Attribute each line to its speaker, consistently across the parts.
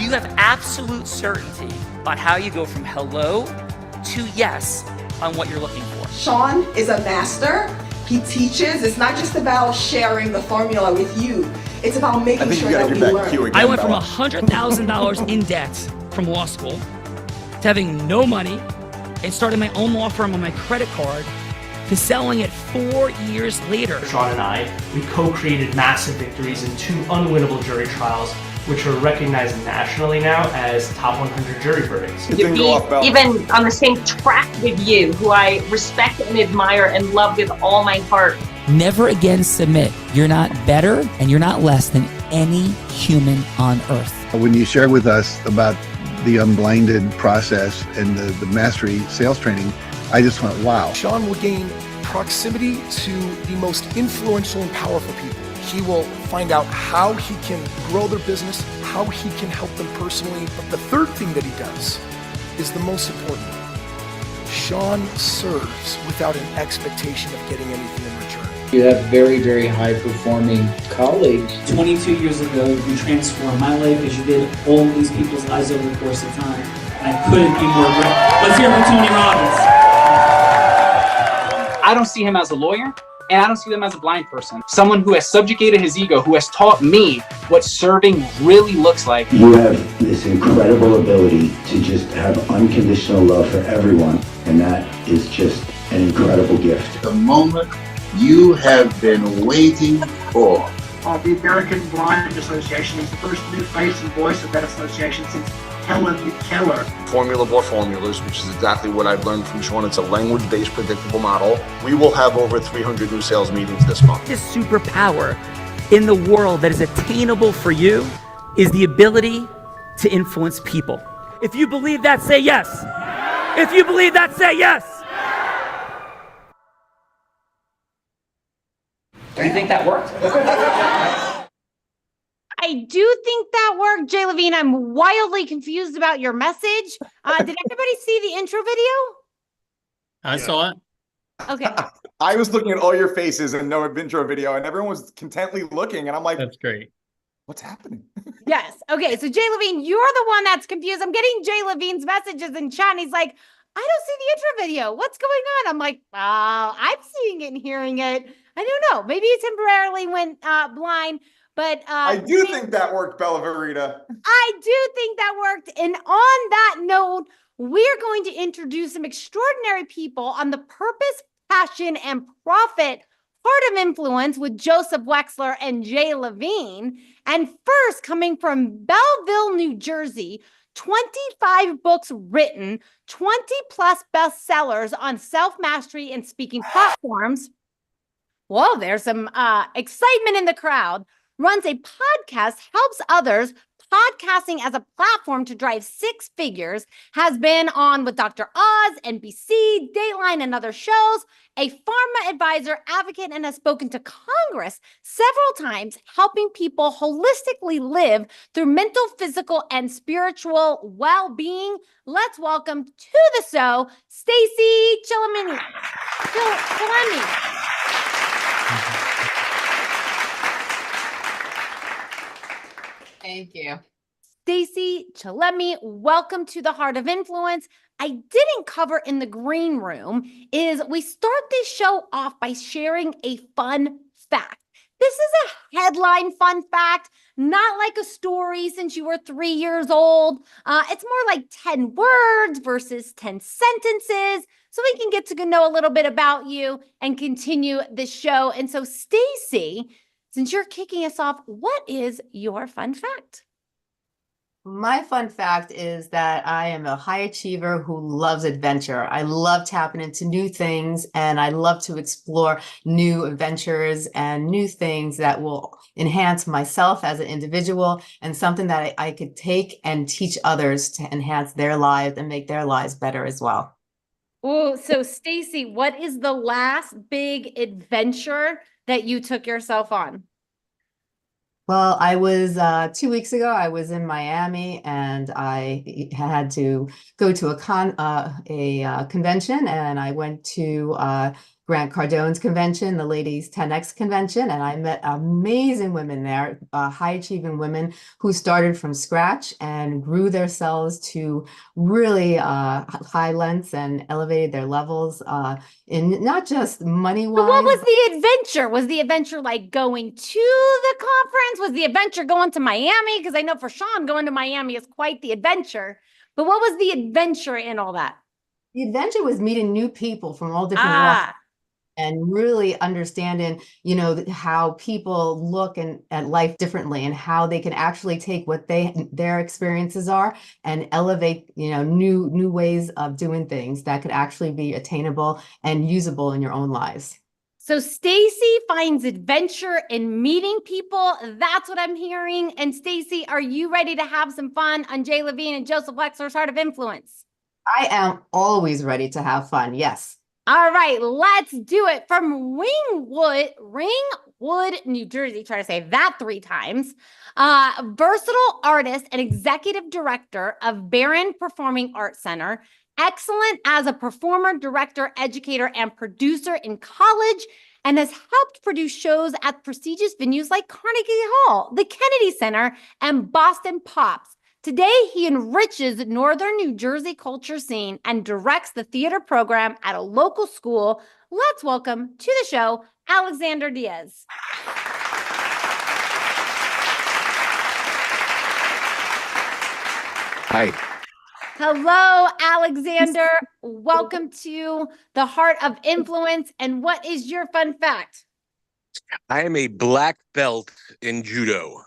Speaker 1: you have absolute certainty about how you go from hello to yes on what you're looking for.
Speaker 2: Sean is a master. He teaches. It's not just about sharing the formula with you. It's about making sure that we learn.
Speaker 1: I went from $100,000 in debt from law school to having no money and starting my own law firm on my credit card to selling it 4 years later.
Speaker 3: Sean and I, we co-created massive victories in 2 unwinnable jury trials, which are recognized nationally now as top 100 jury verdicts.
Speaker 4: Even on the same track with you, who I respect and admire and love with all my heart.
Speaker 1: Never again submit. You're not better and you're not less than any human on earth.
Speaker 5: When you shared with us about the unblinded process and the mastery sales training, I just went, wow.
Speaker 6: Sean will gain proximity to the most influential and powerful people. He will find out how he can grow their business, how he can help them personally. But the third thing that he does is the most important. Sean serves without an expectation of getting anything in return.
Speaker 7: You have very, very high-performing colleagues.
Speaker 8: 22 years ago, you transformed my life as you did all these people's lives over the course of time. And I couldn't be more grateful. Let's hear from Tony Robbins.
Speaker 9: I don't see him as a lawyer, and I don't see him as a blind person. Someone who has subjugated his ego, who has taught me what serving really looks like.
Speaker 10: You have this incredible ability to just have unconditional love for everyone, and that is just an incredible gift.
Speaker 11: The moment you have been waiting for.
Speaker 12: The American Blind Association is the first new face and voice of that association since Helen Keller.
Speaker 13: Formula bore formulas, which is exactly what I've learned from Sean. It's a language-based predictable model. We will have over 300 new sales meetings this month.
Speaker 1: This superpower in the world that is attainable for you is the ability to influence people. If you believe that, say yes. If you believe that, say yes. Do you think that worked?
Speaker 14: I do think that worked, Jay Levine. I'm wildly confused about your message. Did everybody see the intro video?
Speaker 15: I saw it.
Speaker 14: Okay.
Speaker 16: I was looking at all your faces in no intro video, and everyone was contently looking, and I'm like,
Speaker 15: that's great.
Speaker 16: What's happening?
Speaker 14: Yes. Okay. So Jay Levine, you're the one that's confused. I'm getting Jay Levine's messages in chat, and he's like, I don't see the intro video. What's going on? I'm like, oh, I'm seeing it and hearing it. I don't know. Maybe it temporarily went blind. But
Speaker 16: I do think that worked, Bella Verita.
Speaker 14: I do think that worked. And on that note, we're going to introduce some extraordinary people on the purpose, passion, and profit Heart of Influence with Joseph Wexler and Jay Levine. And first, coming from Belleville, New Jersey, 25 books written, 20 plus bestsellers on self-mastery and speaking platforms. Whoa, there's some excitement in the crowd. Runs a podcast, helps others, podcasting as a platform to drive 6 figures, has been on with Dr. Oz, NBC, Dateline, and other shows, a pharma advisor, advocate, and has spoken to Congress several times, helping people holistically live through mental, physical, and spiritual well-being. Let's welcome to the show, Stacy Chillemi.
Speaker 17: Thank you.
Speaker 14: Stacy Chillemi, welcome to the Heart of Influence. I didn't cover in the green room is we start this show off by sharing a fun fact. This is a headline fun fact, not like a story since you were 3 years old. It's more like 10 words versus 10 sentences, so we can get to know a little bit about you and continue this show. And so, Stacy, since you're kicking us off, what is your fun fact?
Speaker 17: My fun fact is that I am a high achiever who loves adventure. I love tapping into new things, and I love to explore new adventures and new things that will enhance myself as an individual and something that I could take and teach others to enhance their lives and make their lives better as well.
Speaker 14: Oh, so Stacy, what is the last big adventure that you took yourself on?
Speaker 17: Well, I was 2 weeks ago, I was in Miami, and I had to go to a convention, and I went to Grant Cardone's convention, the Ladies 10X convention, and I met amazing women there, high achieving women who started from scratch and grew themselves to really high lengths and elevated their levels in not just money wise.
Speaker 14: So what was the adventure? Was the adventure like going to the conference? Was the adventure going to Miami? Because I know for Sean, going to Miami is quite the adventure. But what was the adventure in all that?
Speaker 17: The adventure was meeting new people from all different walks and really understanding, you know, how people look at life differently and how they can actually take what their experiences are and elevate, you know, new ways of doing things that could actually be attainable and usable in your own lives.
Speaker 14: So Stacy finds adventure in meeting people. That's what I'm hearing. And Stacy, are you ready to have some fun on Jay Levine and Joseph Lexler's Heart of Influence?
Speaker 17: I am always ready to have fun. Yes.
Speaker 14: All right, let's do it. From Ringwood, New Jersey, try to say that 3 times. Versatile artist and executive director of Barron Performing Arts Center. Excellent as a performer, director, educator, and producer in college, and has helped produce shows at prestigious venues like Carnegie Hall, the Kennedy Center, and Boston Pops. Today, he enriches Northern New Jersey culture scene and directs the theater program at a local school. Let's welcome to the show, Alexander Diaz.
Speaker 18: Hi.
Speaker 14: Hello, Alexander. Welcome to the Heart of Influence. And what is your fun fact?
Speaker 18: I am a black belt in judo.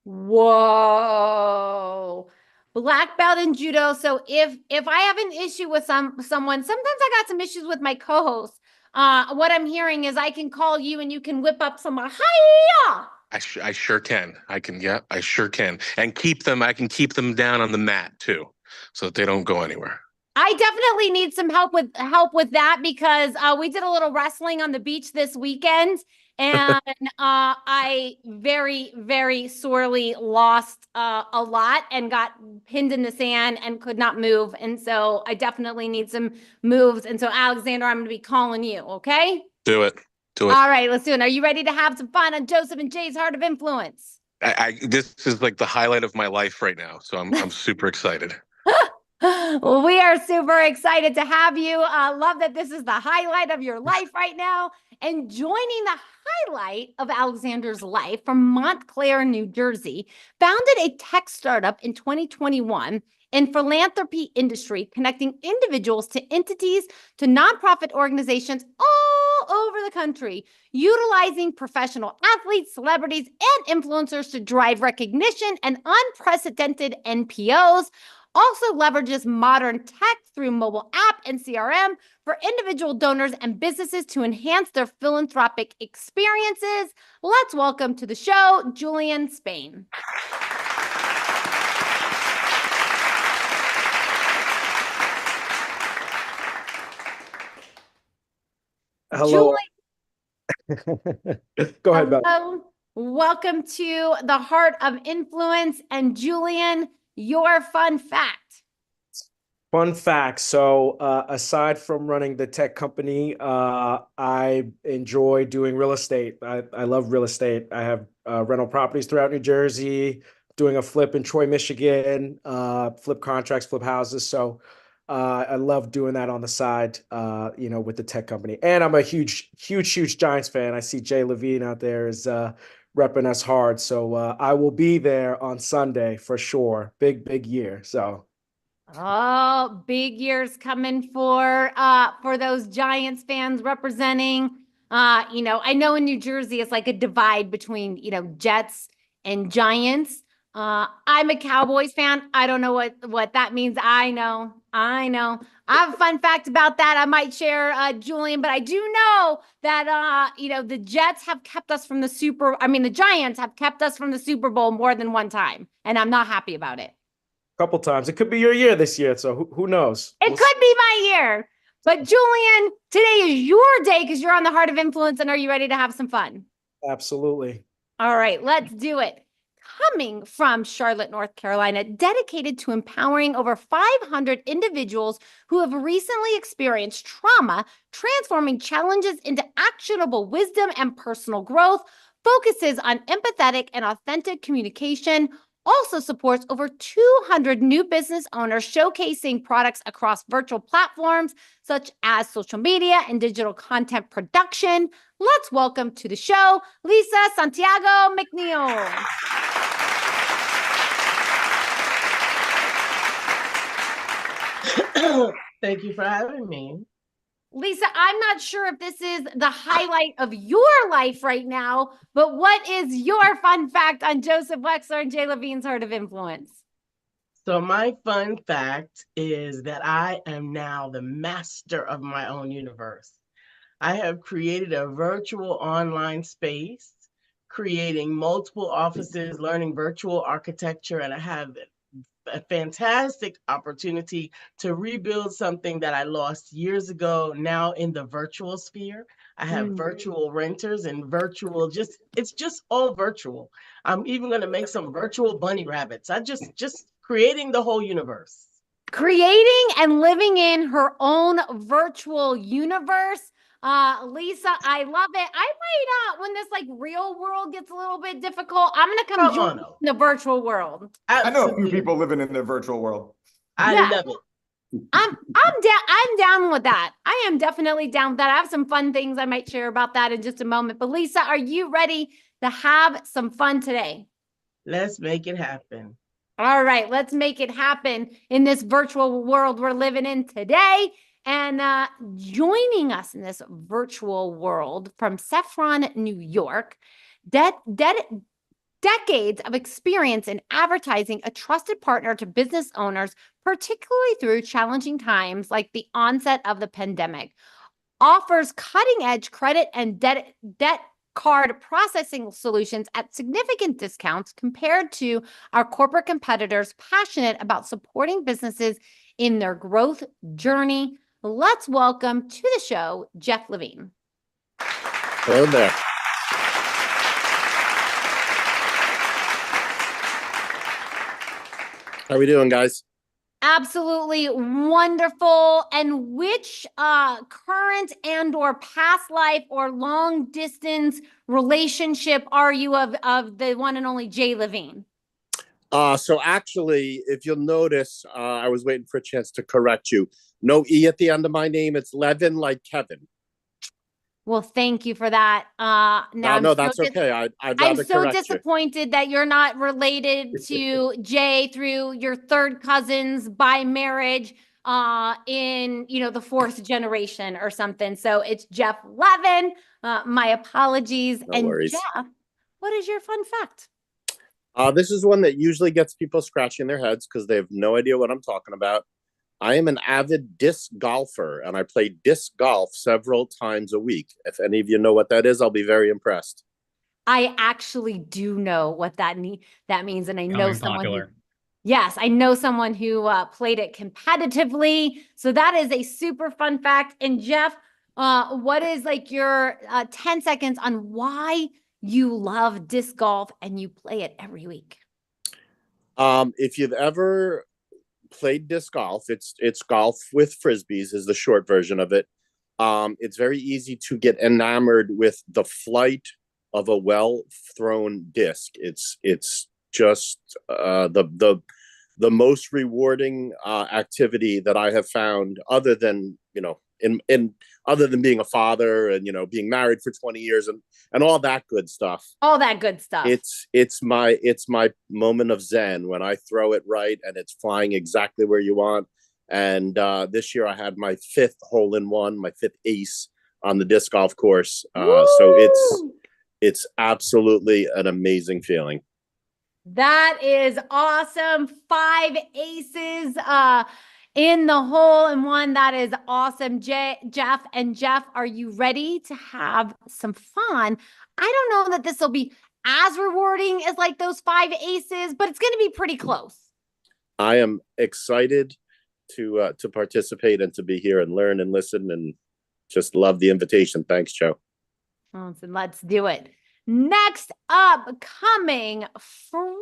Speaker 14: Whoa. Black belt in judo. So if I have an issue with someone, sometimes I got some issues with my co-host. What I'm hearing is I can call you and you can whip up some hi-ya.
Speaker 18: I sure can. I sure can. And I can keep them down on the mat too, so that they don't go anywhere.
Speaker 14: I definitely need some help with that because we did a little wrestling on the beach this weekend. And I very, very sorely lost a lot and got pinned in the sand and could not move. And so I definitely need some moves. And so, Alexander, I'm going to be calling you, okay?
Speaker 18: Do it.
Speaker 14: All right, let's do it. Are you ready to have some fun on Joseph and Jay's Heart of Influence?
Speaker 18: This is like the highlight of my life right now. So I'm super excited.
Speaker 14: Well, we are super excited to have you. Love that this is the highlight of your life right now. And joining the highlight of Alexander's life from Montclair, New Jersey, founded a tech startup in 2021 in philanthropy industry, connecting individuals to entities to nonprofit organizations all over the country, utilizing professional athletes, celebrities, and influencers to drive recognition and unprecedented NPOs. Also leverages modern tech through mobile app and CRM for individual donors and businesses to enhance their philanthropic experiences. Let's welcome to the show, Julian Spain.
Speaker 19: Hello. Go ahead, Beth.
Speaker 14: Welcome to the Heart of Influence. And Julian, your fun fact.
Speaker 19: Fun fact. So aside from running the tech company, I enjoy doing real estate. I love real estate. I have rental properties throughout New Jersey, doing a flip in Troy, Michigan, flip contracts, flip houses. So I love doing that on the side, with the tech company. And I'm a huge Giants fan. I see Jay Levine out there is repping us hard. So I will be there on Sunday for sure. Big year. So.
Speaker 14: Oh, big years coming for those Giants fans representing. I know in New Jersey it's like a divide between Jets and Giants. I'm a Cowboys fan. I don't know what that means. I know. I have a fun fact about that I might share, Julian, but I do know that, the Giants have kept us from the Super Bowl more than one time, and I'm not happy about it.
Speaker 19: Couple times. It could be your year this year, so who knows?
Speaker 14: It could be my year. But Julian, today is your day because you're on the Heart of Influence, and are you ready to have some fun?
Speaker 19: Absolutely.
Speaker 14: All right, let's do it. coming from Charlotte, North Carolina, dedicated to empowering over 500 individuals who have recently experienced trauma, transforming challenges into actionable wisdom and personal growth, focuses on empathetic and authentic communication, also supports over 200 new business owners showcasing products across virtual platforms such as social media and digital content production. Let's welcome to the show, Lisa Santiago McNeil.
Speaker 20: Thank you for having me.
Speaker 14: Lisa, I'm not sure if this is the highlight of your life right now, but what is your fun fact on Joseph Wexler and Jay Levine's Heart of Influence?
Speaker 20: So my fun fact is that I am now the master of my own universe. I have created a virtual online space, creating multiple offices, learning virtual architecture, and I have a fantastic opportunity to rebuild something that I lost years ago, now in the virtual sphere. I have virtual renters and virtual, it's just all virtual. I'm even going to make some virtual bunny rabbits. I just creating the whole universe.
Speaker 14: Creating and living in her own virtual universe. Lisa, I love it. I might, when this like real world gets a little bit difficult, I'm going to come join the virtual world.
Speaker 16: I know a few people living in the virtual world.
Speaker 20: I love it.
Speaker 14: I'm down with that. I am definitely down with that. I have some fun things I might share about that in just a moment. But Lisa, are you ready to have some fun today?
Speaker 20: Let's make it happen.
Speaker 14: All right, let's make it happen in this virtual world we're living in today. And joining us in this virtual world from Saffron, New York, decades of experience in advertising, a trusted partner to business owners, particularly through challenging times like the onset of the pandemic, offers cutting-edge credit and debt card processing solutions at significant discounts compared to our corporate competitors, passionate about supporting businesses in their growth journey. Let's welcome to the show, Jeff Levine.
Speaker 21: Hello there. How are we doing, guys?
Speaker 14: Absolutely wonderful. And which current and or past life or long distance relationship are you of the one and only Jay Levine?
Speaker 21: So actually, if you'll notice, I was waiting for a chance to correct you. No E at the end of my name. It's Levin, like Kevin.
Speaker 14: Well, thank you for that.
Speaker 21: No, that's okay. I'd rather
Speaker 14: I'm so
Speaker 21: correct you.
Speaker 14: disappointed that you're not related to Jay through your third cousins by marriage in, the fourth generation or something. So it's Jeff Levin. My apologies.
Speaker 21: No worries.
Speaker 14: Jeff, what is your fun fact?
Speaker 21: This is one that usually gets people scratching their heads because they have no idea what I'm talking about. I am an avid disc golfer, and I play disc golf several times a week. If any of you know what that is, I'll be very impressed.
Speaker 14: I actually do know what that means, and I know someone.
Speaker 22: Popular.
Speaker 14: Yes, I know someone who played it competitively. So that is a super fun fact. And Jeff, what is like your 10 seconds on why you love disc golf and you play it every week?
Speaker 21: If you've ever played disc golf, it's golf with frisbees is the short version of it. It's very easy to get enamored with the flight of a well thrown disc. It's just the most rewarding activity that I have found, other than other than being a father and being married for 20 years and all that good stuff.
Speaker 14: All that good stuff.
Speaker 21: It's my moment of zen when I throw it right and it's flying exactly where you want. And this year I had my 5th hole-in-one, my 5th ace on the disc golf course. So it's absolutely an amazing feeling.
Speaker 14: That is awesome. 5 aces in the hole-in-one. That is awesome. Jeff, are you ready to have some fun? I don't know that this will be as rewarding as like those 5 aces, but it's going to be pretty close.
Speaker 21: I am excited to participate and to be here and learn and listen and just love the invitation. Thanks, Joe.
Speaker 14: Awesome. Let's do it. Next up, coming from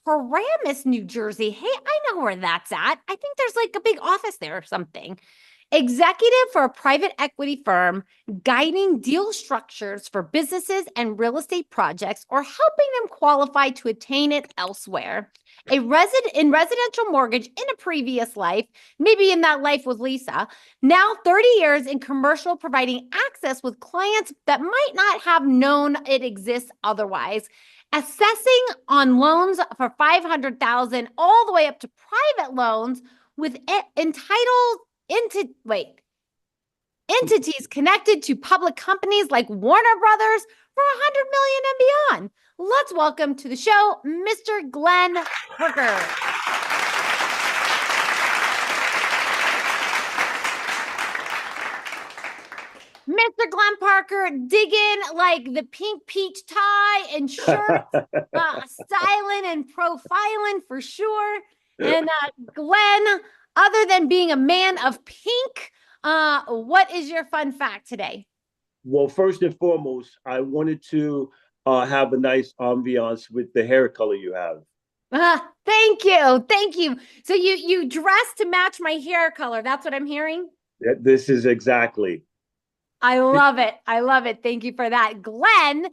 Speaker 14: Paramus, New Jersey. Hey, I know where that's at. I think there's like a big office there or something. Executive for a private equity firm, guiding deal structures for businesses and real estate projects, or helping them qualify to attain it elsewhere. In residential mortgage in a previous life, maybe in that life with Lisa. Now 30 years in commercial, providing access with clients that might not have known it exists otherwise. Assessing on loans for $500,000 all the way up to private loans with entities connected to public companies like Warner Brothers for $100 million and beyond. Let's welcome to the show, Mr. Glenn Parker. Mr. Glenn Parker, dig in like the pink peach tie and shirt, styling and profiling for sure. And Glenn, other than being a man of pink, what is your fun fact today?
Speaker 2: Well, first and foremost, I wanted to have a nice ambiance with the hair color you have.
Speaker 14: Thank you. Thank you. So you dressed to match my hair color. That's what I'm hearing?
Speaker 2: This is exactly.
Speaker 14: I love it. I love it. Thank you for that. Glenn,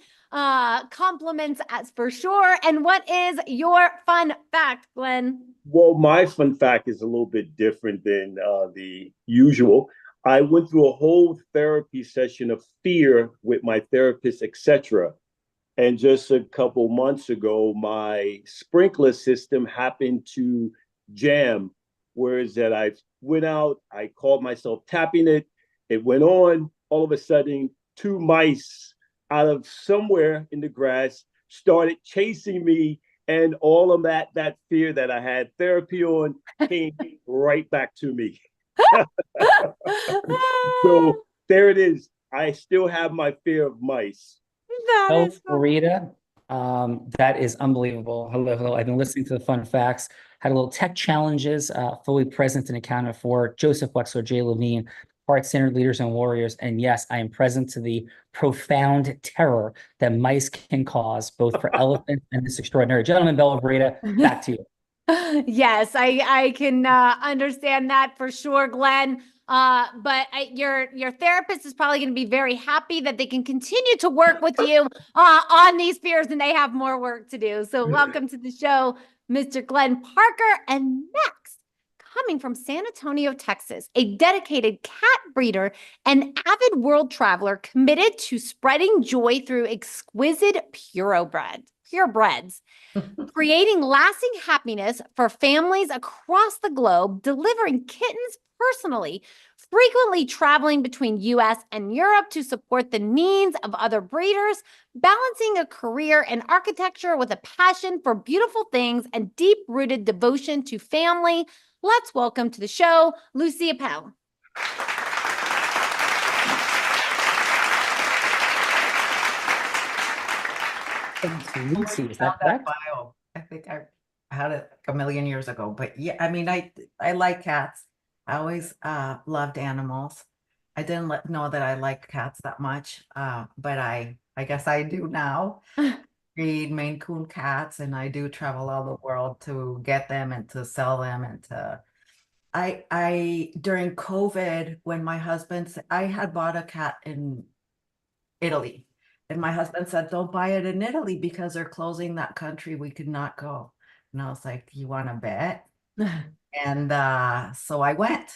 Speaker 14: compliments as for sure. And what is your fun fact, Glenn?
Speaker 2: Well, my fun fact is a little bit different than the usual. I went through a whole therapy session of fear with my therapist, etc. And just a couple months ago, my sprinkler system happened to jam. Whereas that I went out, I called myself tapping it. It went on. All of a sudden, 2 mice out of somewhere in the grass started chasing me, and all of that fear that I had therapy on came right back to me. So there it is. I still have my fear of mice.
Speaker 1: Hello, Rita. That is unbelievable. Hello. I've been listening to the fun facts. Had a little tech challenges, fully present and accounted for. Joseph Wexler, Jay Levine, heart-centered leaders and warriors. And yes, I am present to the profound terror that mice can cause, both for elephants and this extraordinary gentleman. Bella Breda, back to you.
Speaker 14: Yes, I can understand that for sure, Glenn. But your therapist is probably going to be very happy that they can continue to work with you on these fears, and they have more work to do. So welcome to the show, Mr. Glenn Parker. And next, coming from San Antonio, Texas, a dedicated cat breeder and avid world traveler committed to spreading joy through exquisite purebreds, creating lasting happiness for families across the globe, delivering kittens personally, frequently traveling between US and Europe to support the needs of other breeders, balancing a career in architecture with a passion for beautiful things and deep-rooted devotion to family. Let's welcome to the show, Lucy Appel.
Speaker 1: Lucy, is that correct?
Speaker 22: Bio. I think I had it a million years ago, but yeah, I mean, I like cats. I always loved animals. I didn't know that I liked cats that much, but I guess I do now. Breed Maine Coon cats, and I do travel all the world to get them and to sell them and to. I during COVID, when my husband I had bought a cat in Italy, and my husband said, "Don't buy it in Italy because they're closing that country. We could not go." And I was like, "Do you want to bet?" And so I went,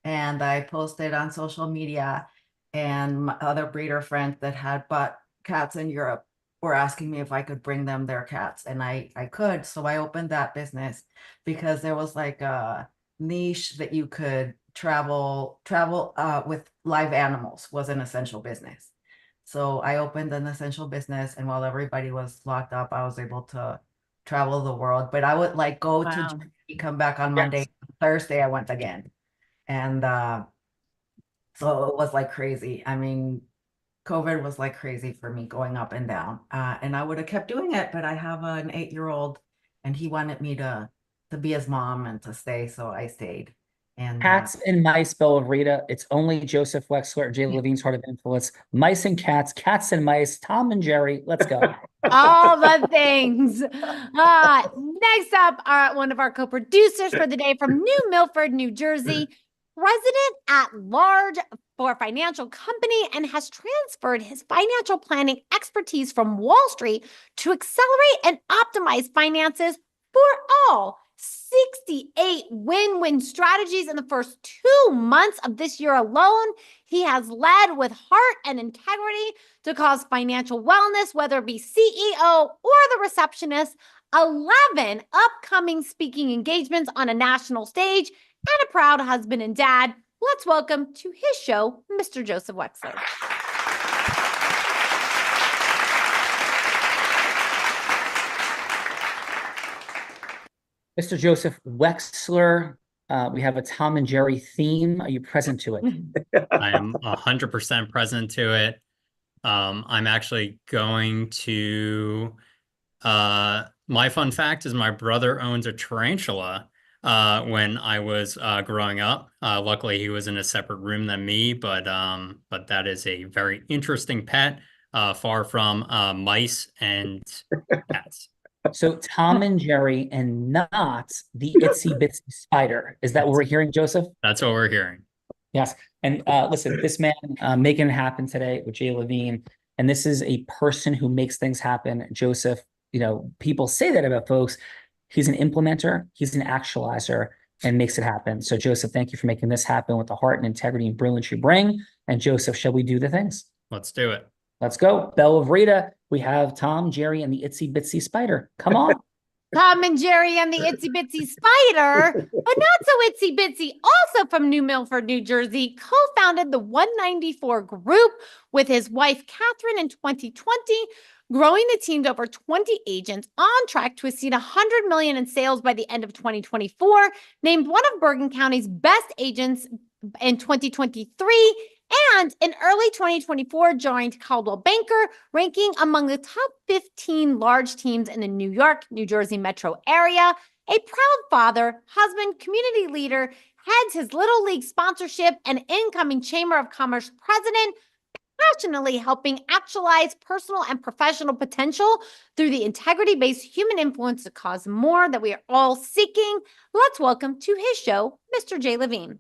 Speaker 22: and I posted on social media, and my other breeder friends that had bought cats in Europe were asking me if I could bring them their cats, and I could. So I opened that business because there was like a niche that you could travel with live animals was an essential business. So I opened an essential business, and while everybody was locked up, I was able to travel the world. But I would like go to Germany, come back on Monday, Thursday I went again. And so it was like crazy. I mean, COVID was like crazy for me, going up and down. And I would have kept doing it, but I have an 8-year-old, and he wanted me to be his mom and to stay, so I stayed. And
Speaker 1: Cats and mice, Bella Rita. It's only Joseph Wexler and Jay Levine's Heart of Influence. Mice and cats and mice, Tom and Jerry. Let's go.
Speaker 14: All the things. Next up, one of our co-producers for the day from New Milford, New Jersey, president at large for a financial company, and has transferred his financial planning expertise from Wall Street to accelerate and optimize finances for all. 68 win-win strategies in the first 2 months of this year alone. He has led with heart and integrity to cause financial wellness, whether it be CEO or the receptionist, 11 upcoming speaking engagements on a national stage, and a proud husband and dad. Let's welcome to his show, Mr. Joseph Wexler.
Speaker 1: Mr. Joseph Wexler, we have a Tom and Jerry theme. Are you present to it?
Speaker 15: I am 100% present to it. I'm actually going to, my fun fact is my brother owns a tarantula when I was growing up. Luckily, he was in a separate room than me, but that is a very interesting pet, far from mice and cats.
Speaker 1: So Tom and Jerry and not the itsy bitsy spider. Is that what we're hearing, Joseph?
Speaker 15: That's what we're hearing.
Speaker 1: Yes. And listen, this man making it happen today with Jay Levine, and this is a person who makes things happen. Joseph, you know, people say that about folks. He's an implementer, he's an actualizer, and makes it happen. So Joseph, thank you for making this happen with the heart and integrity and brilliance you bring. And Joseph, shall we do the things?
Speaker 15: Let's do it.
Speaker 1: Let's go. Belle of Rita. We have Tom, Jerry, and the itsy bitsy spider. Come on.
Speaker 14: Tom and Jerry and the itsy bitsy spider, but not so itsy bitsy, also from New Milford, New Jersey, co-founded the 194 Group with his wife, Catherine, in 2020, growing the team to over 20 agents, on track to exceed $100 million in sales by the end of 2024, named one of Bergen County's best agents in 2023, and in early 2024 joined Coldwell Banker, ranking among the top 15 large teams in the New York, New Jersey metro area. A proud father, husband, community leader, heads his Little League sponsorship and incoming Chamber of Commerce president, passionately helping actualize personal and professional potential through the integrity-based human influence to cause more that we are all seeking. Let's welcome to his show, Mr. Jay Levine.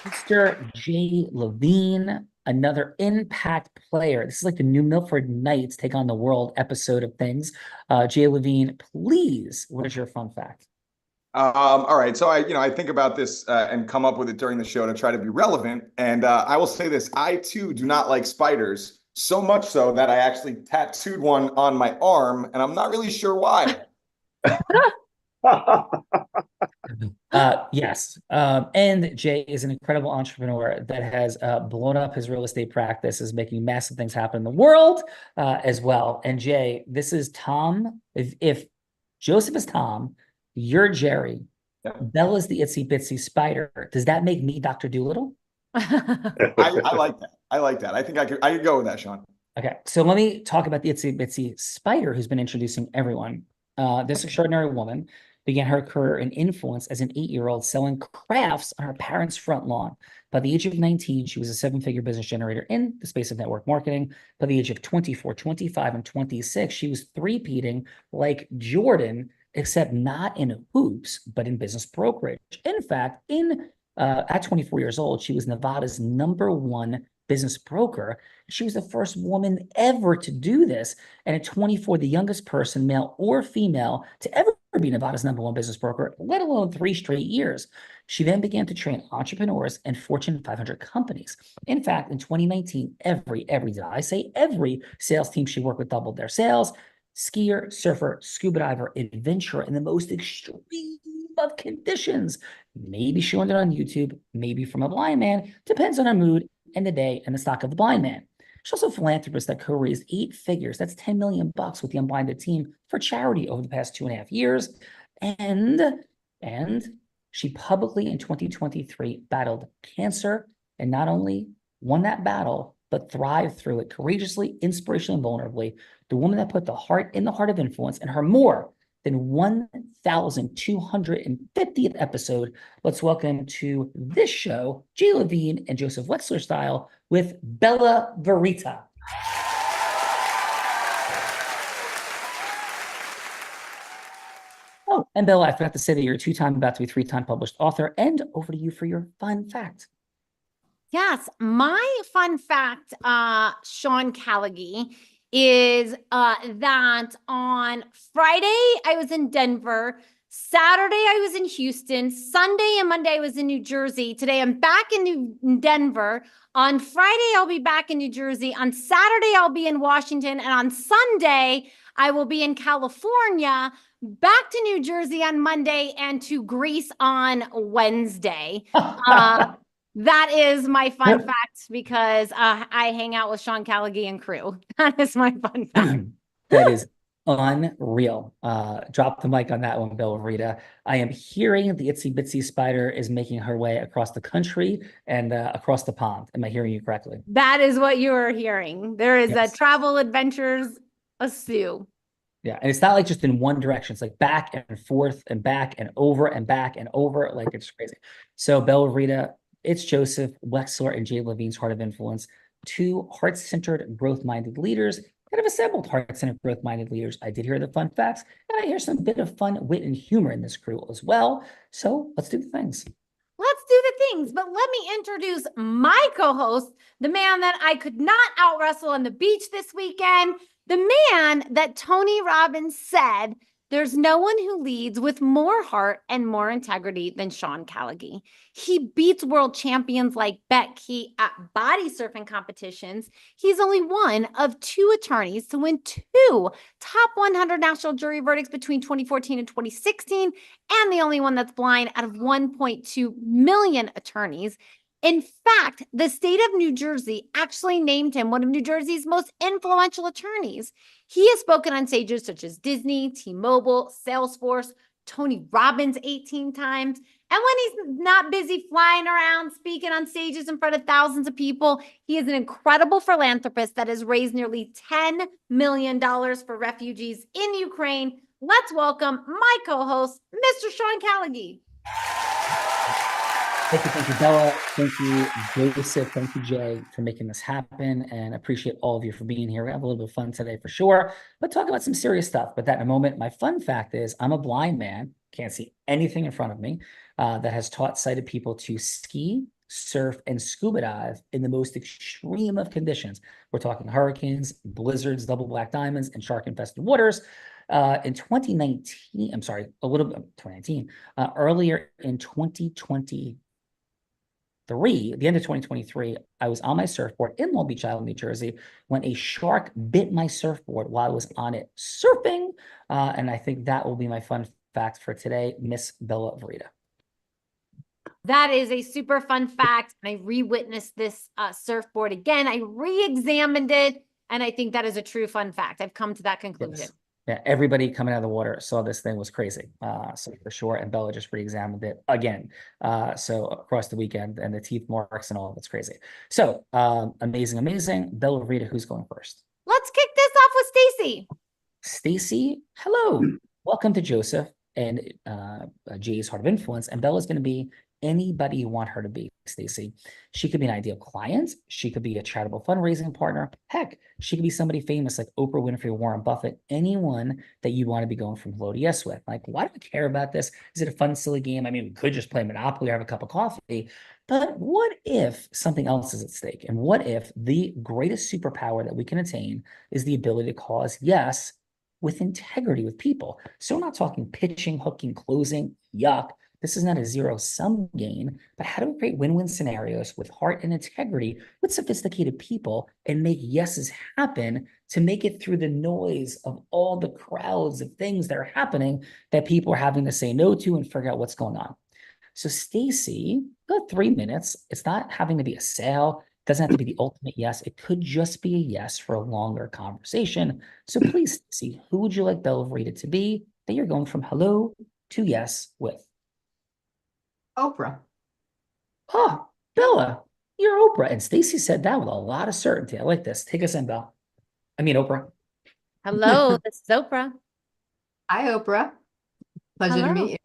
Speaker 1: Mr. Jay Levine, another impact player. This is like the New Milford Knights take on the world episode of things. Jay Levine, please, what is your fun fact?
Speaker 16: All right. So I think about this and come up with it during the show to try to be relevant. And I will say this, I too do not like spiders, so much so that I actually tattooed one on my arm, and I'm not really sure why.
Speaker 1: Yes. And Jay is an incredible entrepreneur that has blown up his real estate practice, is making massive things happen in the world as well. And Jay, this is Tom. If Joseph is Tom, you're Jerry.
Speaker 16: Yeah.
Speaker 1: Bella's the itsy bitsy spider. Does that make me Dr. Doolittle?
Speaker 16: I like that. I like that. I think I could go with that, Sean.
Speaker 1: Okay. So let me talk about the itsy bitsy spider who's been introducing everyone. This extraordinary woman began her career in influence as an 8-year-old selling crafts on her parents' front lawn. By the age of 19, she was a 7-figure business generator in the space of network marketing. By the age of 24, 25, and 26, she was three-peating like Jordan, except not in hoops, but in business brokerage. In fact, at 24 years old, she was Nevada's #1 business broker. She was the first woman ever to do this. And at 24, the youngest person, male or female, to ever be Nevada's #1 business broker, let alone 3 straight years. She then began to train entrepreneurs and Fortune 500 companies. In fact, in 2019, every sales team she worked with doubled their sales. Skier, surfer, scuba diver, adventurer in the most extreme of conditions. Maybe she learned it on YouTube, maybe from a blind man, depends on her mood and the day and the stock of the blind man. She's also a philanthropist that co-raised 8 figures, that's $10 million with the Unblinded team for charity over the past 2.5 years. And she publicly in 2023 battled cancer and not only won that battle, but thrived through it courageously, inspirationally, and vulnerably. The woman that put the heart in the heart of influence and her more than 1,250th episode. Let's welcome to this show, Jay Levine and Joseph Wexler style with Bella Verita. Oh, and Bella, I forgot to say that you're a two-time, about to be three-time published author. And over to you for your fun fact.
Speaker 14: Yes, my fun fact, Sean Callagy, is that on Friday I was in Denver, Saturday I was in Houston, Sunday and Monday I was in New Jersey. Today I'm back in Denver. On Friday I'll be back in New Jersey. On Saturday I'll be in Washington, and on Sunday I will be in California. Back to New Jersey on Monday and to Greece on Wednesday. That is my fun fact because I hang out with Sean Callagy and crew. That is my fun fact.
Speaker 1: That is unreal. Drop the mic on that one, Bella Verita. I am hearing the Itsy Bitsy Spider is making her way across the country and across the pond. Am I hearing you correctly?
Speaker 14: That is what you are hearing. There is
Speaker 1: Yes.
Speaker 14: a travel adventures ensue.
Speaker 1: Yeah, and it's not like just in one direction. It's like back and forth and back and over and back and over. Like, it's crazy. So Bella Verita, it's Joseph Wexler and Jay Levine's Heart of Influence, two heart-centered, growth-minded leaders, kind of assembled heart-centered, growth-minded leaders. I did hear the fun facts, and I hear some bit of fun, wit, and humor in this crew as well. So let's do the things.
Speaker 14: Let's do the things, but let me introduce my co-host, the man that I could not out-wrestle on the beach this weekend, the man that Tony Robbins said, there's no one who leads with more heart and more integrity than Sean Callagy. He beats world champions like Becky at body surfing competitions. He's only one of two attorneys to win two top 100 national jury verdicts between 2014 and 2016, and the only one that's blind out of 1.2 million attorneys. In fact, the state of New Jersey actually named him one of New Jersey's most influential attorneys. He has spoken on stages such as Disney, T-Mobile, Salesforce, Tony Robbins 18 times. And when he's not busy flying around, speaking on stages in front of thousands of people, he is an incredible philanthropist that has raised nearly $10 million for refugees in Ukraine. Let's welcome my co-host, Mr. Sean Callagy.
Speaker 1: Thank you, Bella. Thank you, Joseph. Thank you, Jay, for making this happen, and appreciate all of you for being here. We have a little bit of fun today for sure, but talk about some serious stuff. But that in a moment. My fun fact is I'm a blind man, can't see anything in front of me, that has taught sighted people to ski, surf, and scuba dive in the most extreme of conditions. We're talking hurricanes, blizzards, double black diamonds, and shark-infested waters. In 2019, I'm sorry, a little bit 2019, earlier in 2023, at the end of 2023, I was on my surfboard in Long Beach Island, New Jersey, when a shark bit my surfboard while I was on it surfing. And I think that will be my fun fact for today, Miss Bella Verita.
Speaker 14: That is a super fun fact. And I re-witnessed this surfboard again. I re-examined it. And I think that is a true fun fact. I've come to that conclusion.
Speaker 1: Yes. Yeah, everybody coming out of the water saw this thing was crazy. So for sure. And Bella just re-examined it again. So across the weekend, and the teeth marks and all of it's crazy. So amazing. Bella Verita, who's going first?
Speaker 14: Let's kick this off with Stacy.
Speaker 1: Stacy, hello. Welcome to Joseph and Jay's Heart of Influence. And Bella's going to be anybody you want her to be, Stacy. She could be an ideal client. She could be a charitable fundraising partner. Heck, she could be somebody famous like Oprah Winfrey, Warren Buffett, anyone that you want to be going from hello to yes with. Like, why do we care about this? Is it a fun, silly game? I mean, we could just play Monopoly or have a cup of coffee. But what if something else is at stake? And what if the greatest superpower that we can attain is the ability to cause yes with integrity with people? So we're not talking pitching, hooking, closing, yuck. This is not a zero-sum game, but how do we create win-win scenarios with heart and integrity with sophisticated people and make yeses happen to make it through the noise of all the crowds of things that are happening that people are having to say no to and figure out what's going on? So Stacy, got 3 minutes. It's not having to be a sale. It doesn't have to be the ultimate yes. It could just be a yes for a longer conversation. So please, Stacy, who would you like Bella Verita to be that you're going from hello to yes with?
Speaker 17: Oprah.
Speaker 1: Oh, Bella, You're Oprah. And Stacy said that with a lot of certainty. I like this. Take us in, Belle. I mean, Oprah.
Speaker 14: Hello, this is Oprah.
Speaker 17: Hi, Oprah. Pleasure to
Speaker 14: Hello.
Speaker 17: meet you.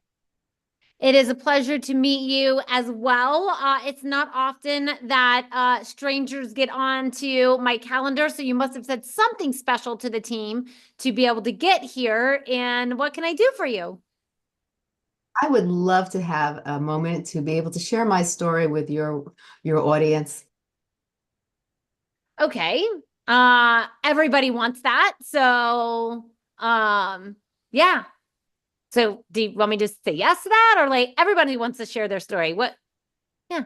Speaker 14: It is a pleasure to meet you as well. It's not often that strangers get onto my calendar, so you must have said something special to the team to be able to get here. And what can I do for you?
Speaker 17: I would love to have a moment to be able to share my story with your audience.
Speaker 14: Okay. Everybody wants that. So, yeah. So do you want me to say yes to that, or like everybody wants to share their story? What? Yeah.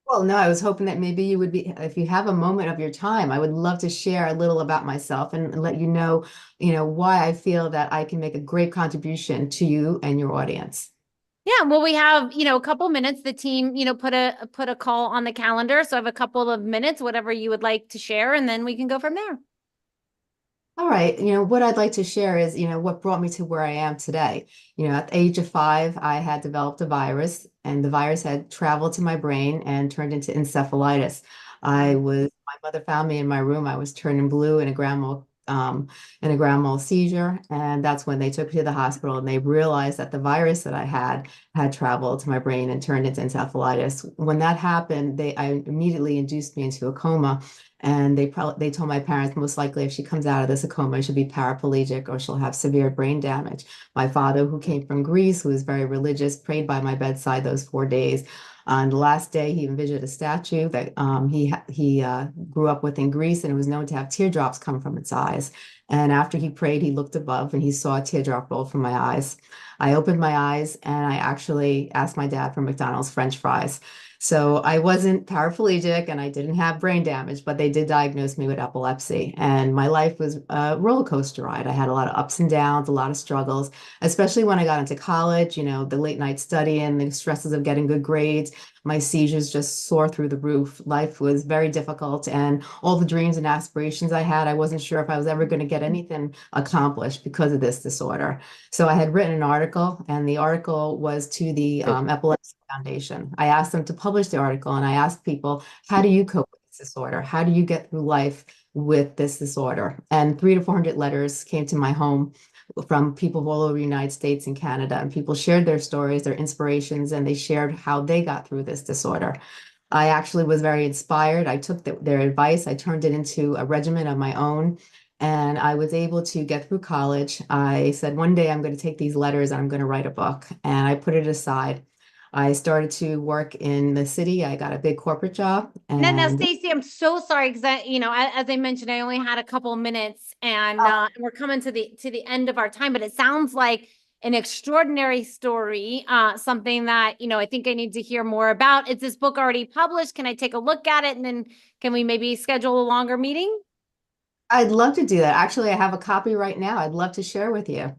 Speaker 17: Well, no, I was hoping that maybe you would be, if you have a moment of your time, I would love to share a little about myself and let you know, why I feel that I can make a great contribution to you and your audience.
Speaker 14: Yeah, well, we have, a couple minutes. The team, put a call on the calendar. So I have a couple of minutes, whatever you would like to share, and then we can go from there.
Speaker 17: All right. What I'd like to share is, what brought me to where I am today. At the age of 5, I had developed a virus, and the virus had traveled to my brain and turned into encephalitis. My mother found me in my room. I was turning blue in a grand mal seizure. And that's when they took me to the hospital, and they realized that the virus that I had traveled to my brain and turned into encephalitis. When that happened, I immediately induced me into a coma. And they told my parents most likely if she comes out of this coma, she'll be paraplegic or she'll have severe brain damage. My father, who came from Greece, who was very religious, prayed by my bedside those 4 days. On the last day, he envisioned a statue that he grew up with in Greece, and it was known to have teardrops come from its eyes. And after he prayed, he looked above and he saw a teardrop roll from my eyes. I opened my eyes and I actually asked my dad for McDonald's French fries. So I wasn't paraplegic and I didn't have brain damage, but they did diagnose me with epilepsy. And my life was a roller coaster ride. I had a lot of ups and downs, a lot of struggles, especially when I got into college, the late night studying, the stresses of getting good grades. My seizures just soared through the roof. Life was very difficult, and all the dreams and aspirations I had, I wasn't sure if I was ever going to get anything accomplished because of this disorder. So I had written an article, and the article was to the Epilepsy Foundation. I asked them to publish the article, and I asked people, how do you cope with this disorder? How do you get through life with this disorder? And 300 to 400 letters came to my home from people all over the United States and Canada, and people shared their stories, their inspirations, and they shared how they got through this disorder. I actually was very inspired. I took their advice. I turned it into a regimen of my own, and I was able to get through college. I said, one day I'm going to take these letters and I'm going to write a book, and I put it aside. I started to work in the city. I got a big corporate job.
Speaker 14: Now, Stacy, I'm so sorry because as I mentioned, I only had a couple of minutes, and we're coming to the end of our time. But it sounds like an extraordinary story, something that I think I need to hear more about. Is this book already published? Can I take a look at it, and then can we maybe schedule a longer meeting?
Speaker 17: I'd love to do that. Actually, I have a copy right now. I'd love to share with you.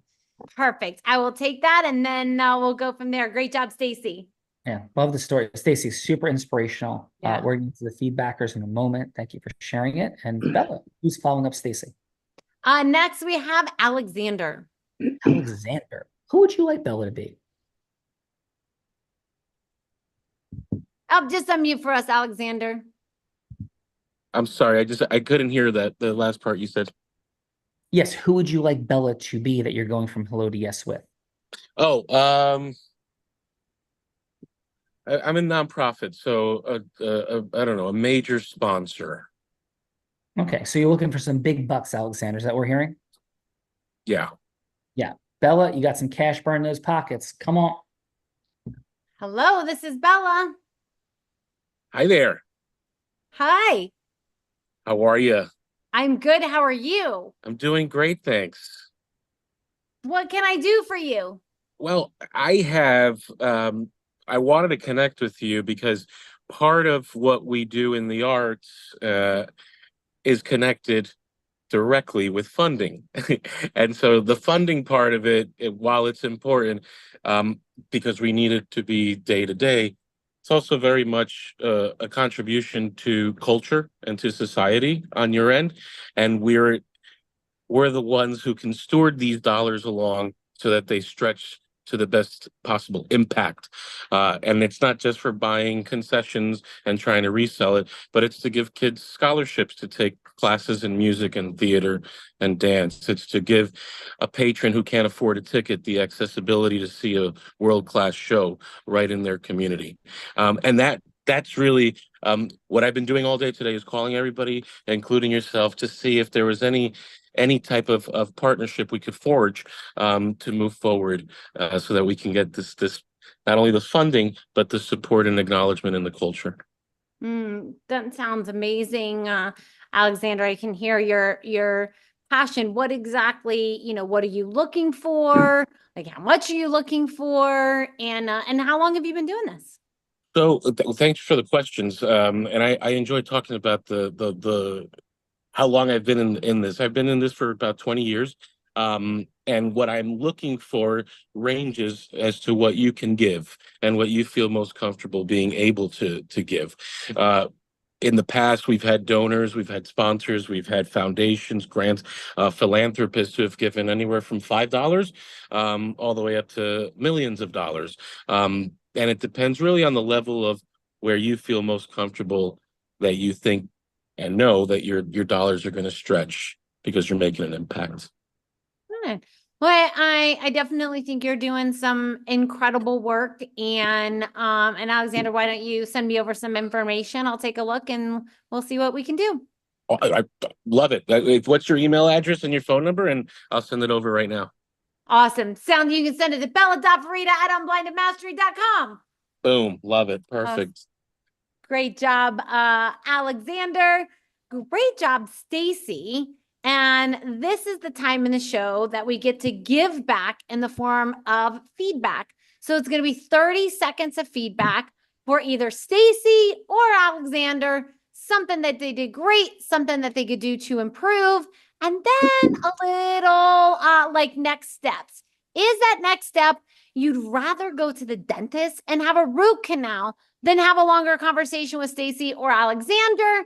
Speaker 14: Perfect. I will take that, and then we'll go from there. Great job, Stacy.
Speaker 1: Yeah, love the story. Stacy, super inspirational.
Speaker 14: Yeah.
Speaker 1: We're going to the feedbackers in a moment. Thank you for sharing it. And Bella, who's following up Stacy?
Speaker 14: Next, we have Alexander.
Speaker 1: Alexander. Who would you like Bella to be?
Speaker 14: Just unmute for us, Alexander.
Speaker 18: I'm sorry, I couldn't hear the last part you said.
Speaker 1: Yes, who would you like Bella to be that you're going from hello to yes with?
Speaker 18: Oh, I'm a nonprofit, so I don't know, a major sponsor.
Speaker 1: Okay, so you're looking for some big bucks, Alexander. Is that what we're hearing?
Speaker 18: Yeah.
Speaker 1: Yeah. Bella, you got some cash burn in those pockets. Come on.
Speaker 14: Hello, this is Bella.
Speaker 18: Hi there.
Speaker 14: Hi.
Speaker 18: How are you?
Speaker 14: I'm good. How are you?
Speaker 18: I'm doing great, thanks.
Speaker 14: What can I do for you?
Speaker 18: Well, I wanted to connect with you because part of what we do in the arts is connected directly with funding. And so the funding part of it, while it's important, because we need it to be day to day, it's also very much a contribution to culture and to society on your end. And we're the ones who can steward these dollars along so that they stretch to the best possible impact. And it's not just for buying concessions and trying to resell it, but it's to give kids scholarships to take classes in music and theater and dance. It's to give a patron who can't afford a ticket the accessibility to see a world-class show right in their community. And that's really what I've been doing all day today, is calling everybody, including yourself, to see if there was any type of partnership we could forge to move forward, so that we can get this not only the funding, but the support and acknowledgement in the culture.
Speaker 14: That sounds amazing. Alexander, I can hear your passion. What exactly, what are you looking for? Like, how much are you looking for? And how long have you been doing this?
Speaker 18: So thanks for the questions. And I enjoy talking about the how long I've been in this. I've been in this for about 20 years. And what I'm looking for ranges as to what you can give and what you feel most comfortable being able to give. In the past, we've had donors, we've had sponsors, we've had foundations, grants, philanthropists who have given anywhere from $5 all the way up to millions of dollars. And it depends really on the level of where you feel most comfortable, that you think and know that your dollars are going to stretch because you're making an impact.
Speaker 14: Well, I definitely think you're doing some incredible work, and Alexander, why don't you send me over some information? I'll take a look and we'll see what we can do.
Speaker 18: Oh, I love it. What's your email address and your phone number? And I'll send it over right now.
Speaker 14: Awesome. You can send it to bella.farida@unblindedmastery.com.
Speaker 18: Boom. Love it. Perfect.
Speaker 14: Great job, Alexander. Great job, Stacy. And this is the time in the show that we get to give back in the form of feedback. So it's going to be 30 seconds of feedback for either Stacy or Alexander, something that they did great, something that they could do to improve, and then a little like next steps. Is that next step you'd rather go to the dentist and have a root canal than have a longer conversation with Stacy or Alexander?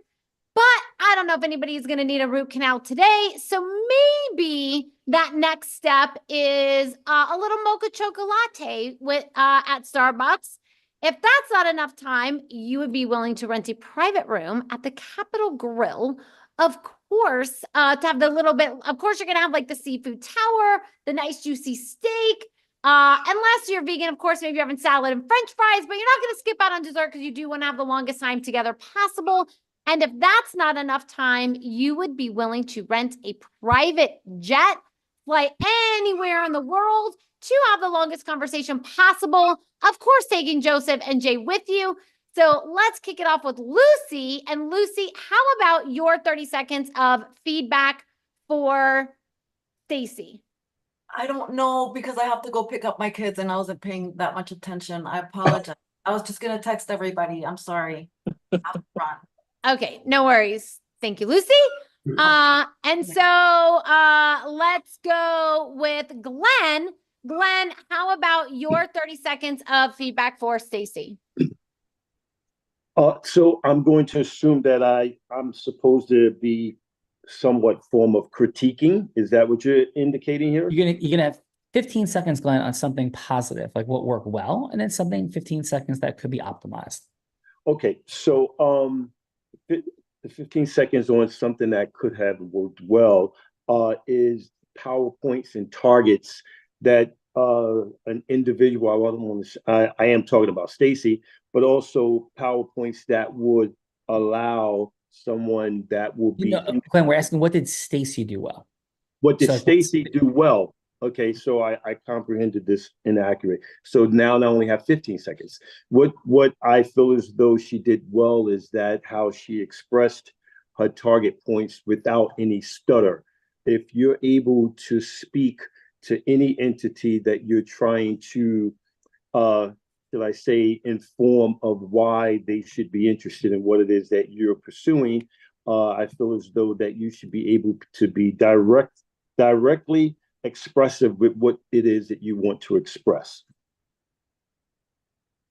Speaker 14: But I don't know if anybody's going to need a root canal today. So maybe that next step is a little mocha chocolate with at Starbucks. If that's not enough time, you would be willing to rent a private room at the Capitol Grill, of course, to have the little bit. Of course, you're going to have like the seafood tower, the nice juicy steak. Unless you're vegan, of course, maybe you're having salad and French fries, but you're not going to skip out on dessert because you do want to have the longest time together possible. And if that's not enough time, you would be willing to rent a private jet, fly anywhere in the world to have the longest conversation possible. Of course, taking Joseph and Jay with you. So let's kick it off with Lucy. And Lucy, how about your 30 seconds of feedback for Stacy?
Speaker 22: I don't know, because I have to go pick up my kids and I wasn't paying that much attention. I apologize. I was just going to text everybody. I'm sorry.
Speaker 14: Okay, no worries. Thank you, Lucy. And so let's go with Glenn. Glenn, how about your 30 seconds of feedback for Stacy?
Speaker 2: So I'm going to assume that I'm supposed to be somewhat form of critiquing. Is that what you're indicating here?
Speaker 1: You're gonna have 15 seconds, Glenn, on something positive, like what worked well, and then something 15 seconds that could be optimized.
Speaker 2: Okay, so the 15 seconds on something that could have worked well is PowerPoints and targets that an individual, I am talking about Stacy, but also PowerPoints that would allow someone that will be.
Speaker 1: Glenn, we're asking, what did Stacy do well?
Speaker 2: What did Stacy do well? Okay, so I comprehended this inaccurate. So now I only have 15 seconds. What I feel as though she did well is that how she expressed her target points without any stutter. If you're able to speak to any entity that you're trying to, shall I say, inform of why they should be interested in what it is that you're pursuing, I feel as though that you should be able to be directly expressive with what it is that you want to express.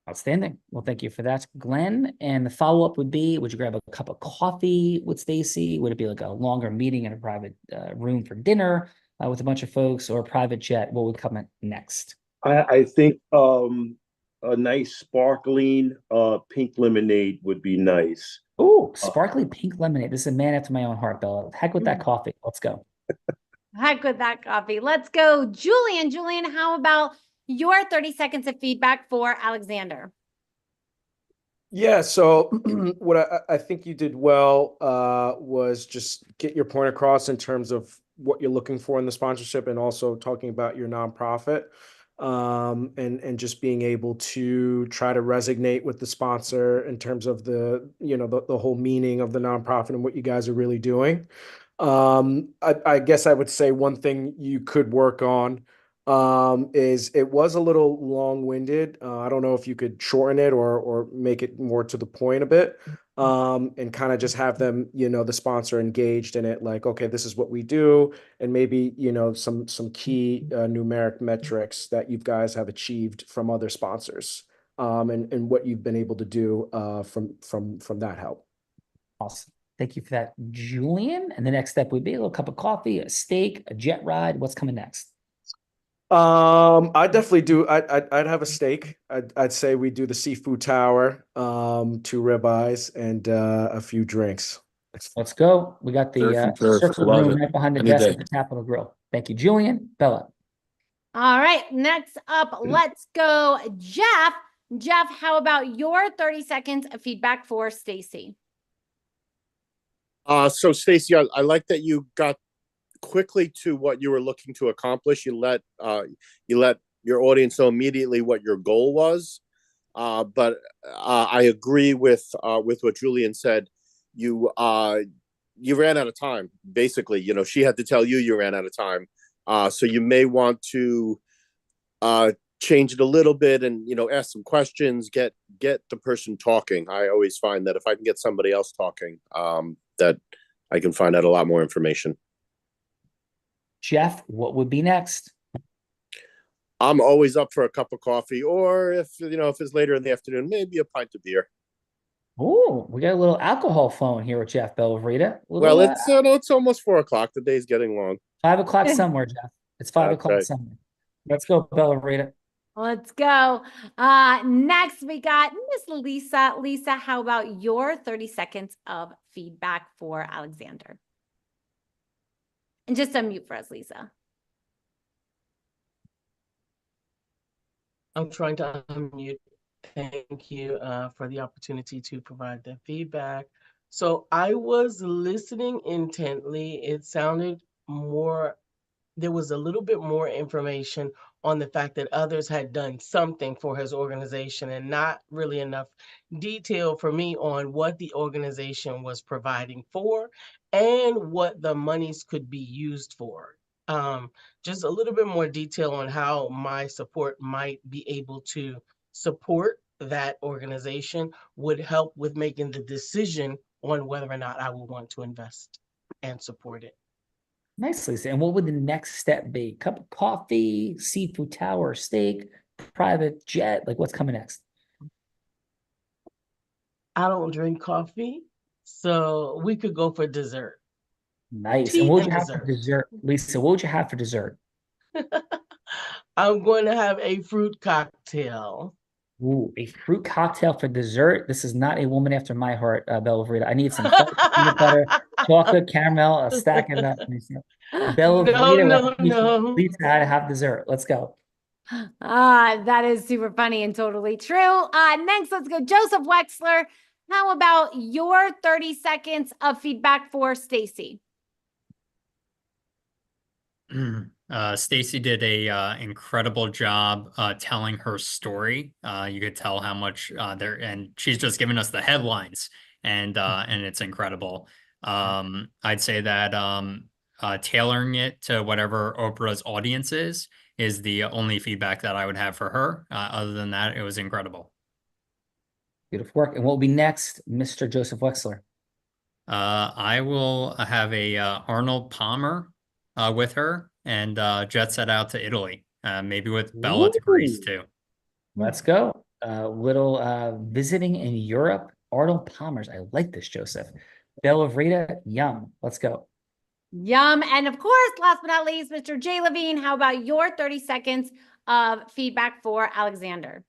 Speaker 1: Outstanding. Well, thank you for that, Glenn. And the follow-up would be, would you grab a cup of coffee with Stacy? Would it be like a longer meeting in a private room for dinner with a bunch of folks, or a private jet? What would come next?
Speaker 2: I think a nice sparkling pink lemonade would be nice.
Speaker 1: Ooh, sparkly pink lemonade. This is a man after my own heart, Bella. Heck with that coffee. Let's go.
Speaker 14: Heck with that coffee. Let's go. Julian. Julian, how about your 30 seconds of feedback for Alexander?
Speaker 19: Yeah, so what I think you did well was just get your point across in terms of what you're looking for in the sponsorship, and also talking about your nonprofit, and just being able to try to resonate with the sponsor in terms of the the whole meaning of the nonprofit and what you guys are really doing. I guess I would say one thing you could work on is it was a little long-winded. I don't know if you could shorten it or make it more to the point a bit, and kind of just have them, the sponsor engaged in it, like, okay, this is what we do, and maybe, some key numeric metrics that you guys have achieved from other sponsors, and what you've been able to do from that help.
Speaker 1: Awesome. Thank you for that, Julian. And the next step would be a little cup of coffee, a steak, a jet ride. What's coming next?
Speaker 19: I definitely do. I'd have a steak. I'd say we do the seafood tower, 2 ribeyes, and a few drinks.
Speaker 1: Let's go. We got the circle
Speaker 18: Love
Speaker 1: room
Speaker 18: it.
Speaker 1: right behind the
Speaker 18: Any
Speaker 1: desk
Speaker 18: day.
Speaker 1: at the Capitol Grill. Thank you, Julian. Bella.
Speaker 14: All right. Next up, let's go. Jeff. Jeff, how about your 30 seconds of feedback for Stacy?
Speaker 21: So Stacy, I like that you got quickly to what you were looking to accomplish. You let your audience know immediately what your goal was. But I agree with what Julian said. You ran out of time. Basically, she had to tell you ran out of time. So you may want to change it a little bit and ask some questions. Get the person talking. I always find that if I can get somebody else talking, that I can find out a lot more information.
Speaker 1: Jeff, what would be next?
Speaker 21: I'm always up for a cup of coffee, or if it's later in the afternoon, maybe a pint of beer.
Speaker 1: Oh, we got a little alcohol phone here with Jeff Bellavrita.
Speaker 21: Well, it's almost 4 o'clock. The day's getting long.
Speaker 1: 5 o'clock somewhere, Jeff. It's 5 o'clock
Speaker 21: Okay.
Speaker 1: somewhere. Let's go, Bellavrita.
Speaker 14: Let's go. Next, we got Miss Lisa. Lisa, how about your 30 seconds of feedback for Alexander? And just unmute for us, Lisa.
Speaker 20: I'm trying to unmute. Thank you for the opportunity to provide the feedback. So I was listening intently. It sounded more, there was a little bit more information on the fact that others had done something for his organization, and not really enough detail for me on what the organization was providing for and what the monies could be used for. Just a little bit more detail on how my support might be able to support that organization would help with making the decision on whether or not I would want to invest and support it.
Speaker 1: Nice, Lisa. And what would the next step be? Cup of coffee, seafood tower, steak, private jet? Like, what's coming next?
Speaker 20: I don't drink coffee, so we could go for dessert.
Speaker 1: Nice.
Speaker 20: Tea
Speaker 1: And what would
Speaker 20: and
Speaker 1: you have for dessert? Lisa, what would you have for dessert?
Speaker 20: I'm going to have a fruit cocktail.
Speaker 1: Ooh, a fruit cocktail for dessert. This is not a woman after my heart, Bellavrita. I need some peanut butter, chocolate, caramel, a stack of that. Bellavrita,
Speaker 20: No.
Speaker 1: Lisa how to have dessert. Let's go.
Speaker 14: That is super funny and totally true. Next, let's go. Joseph Wexler, how about your 30 seconds of feedback for Stacy?
Speaker 15: Stacy did a incredible job telling her story. You could tell how much and she's just given us the headlines, and it's incredible. I'd say that tailoring it to whatever Oprah's audience is the only feedback that I would have for her. Other than that, it was incredible.
Speaker 1: Beautiful work. And what will be next, Mr. Joseph Wexler?
Speaker 15: I will have a Arnold Palmer with her, and jet set out to Italy, maybe with Bella to Greece too.
Speaker 1: Let's go. Little visiting in Europe. Arnold Palmer's. I like this, Joseph. Bellavrita, yum. Let's go.
Speaker 14: Yum. And of course, last but not least, Mr. Jay Levine, how about your 30 seconds of feedback for Alexander.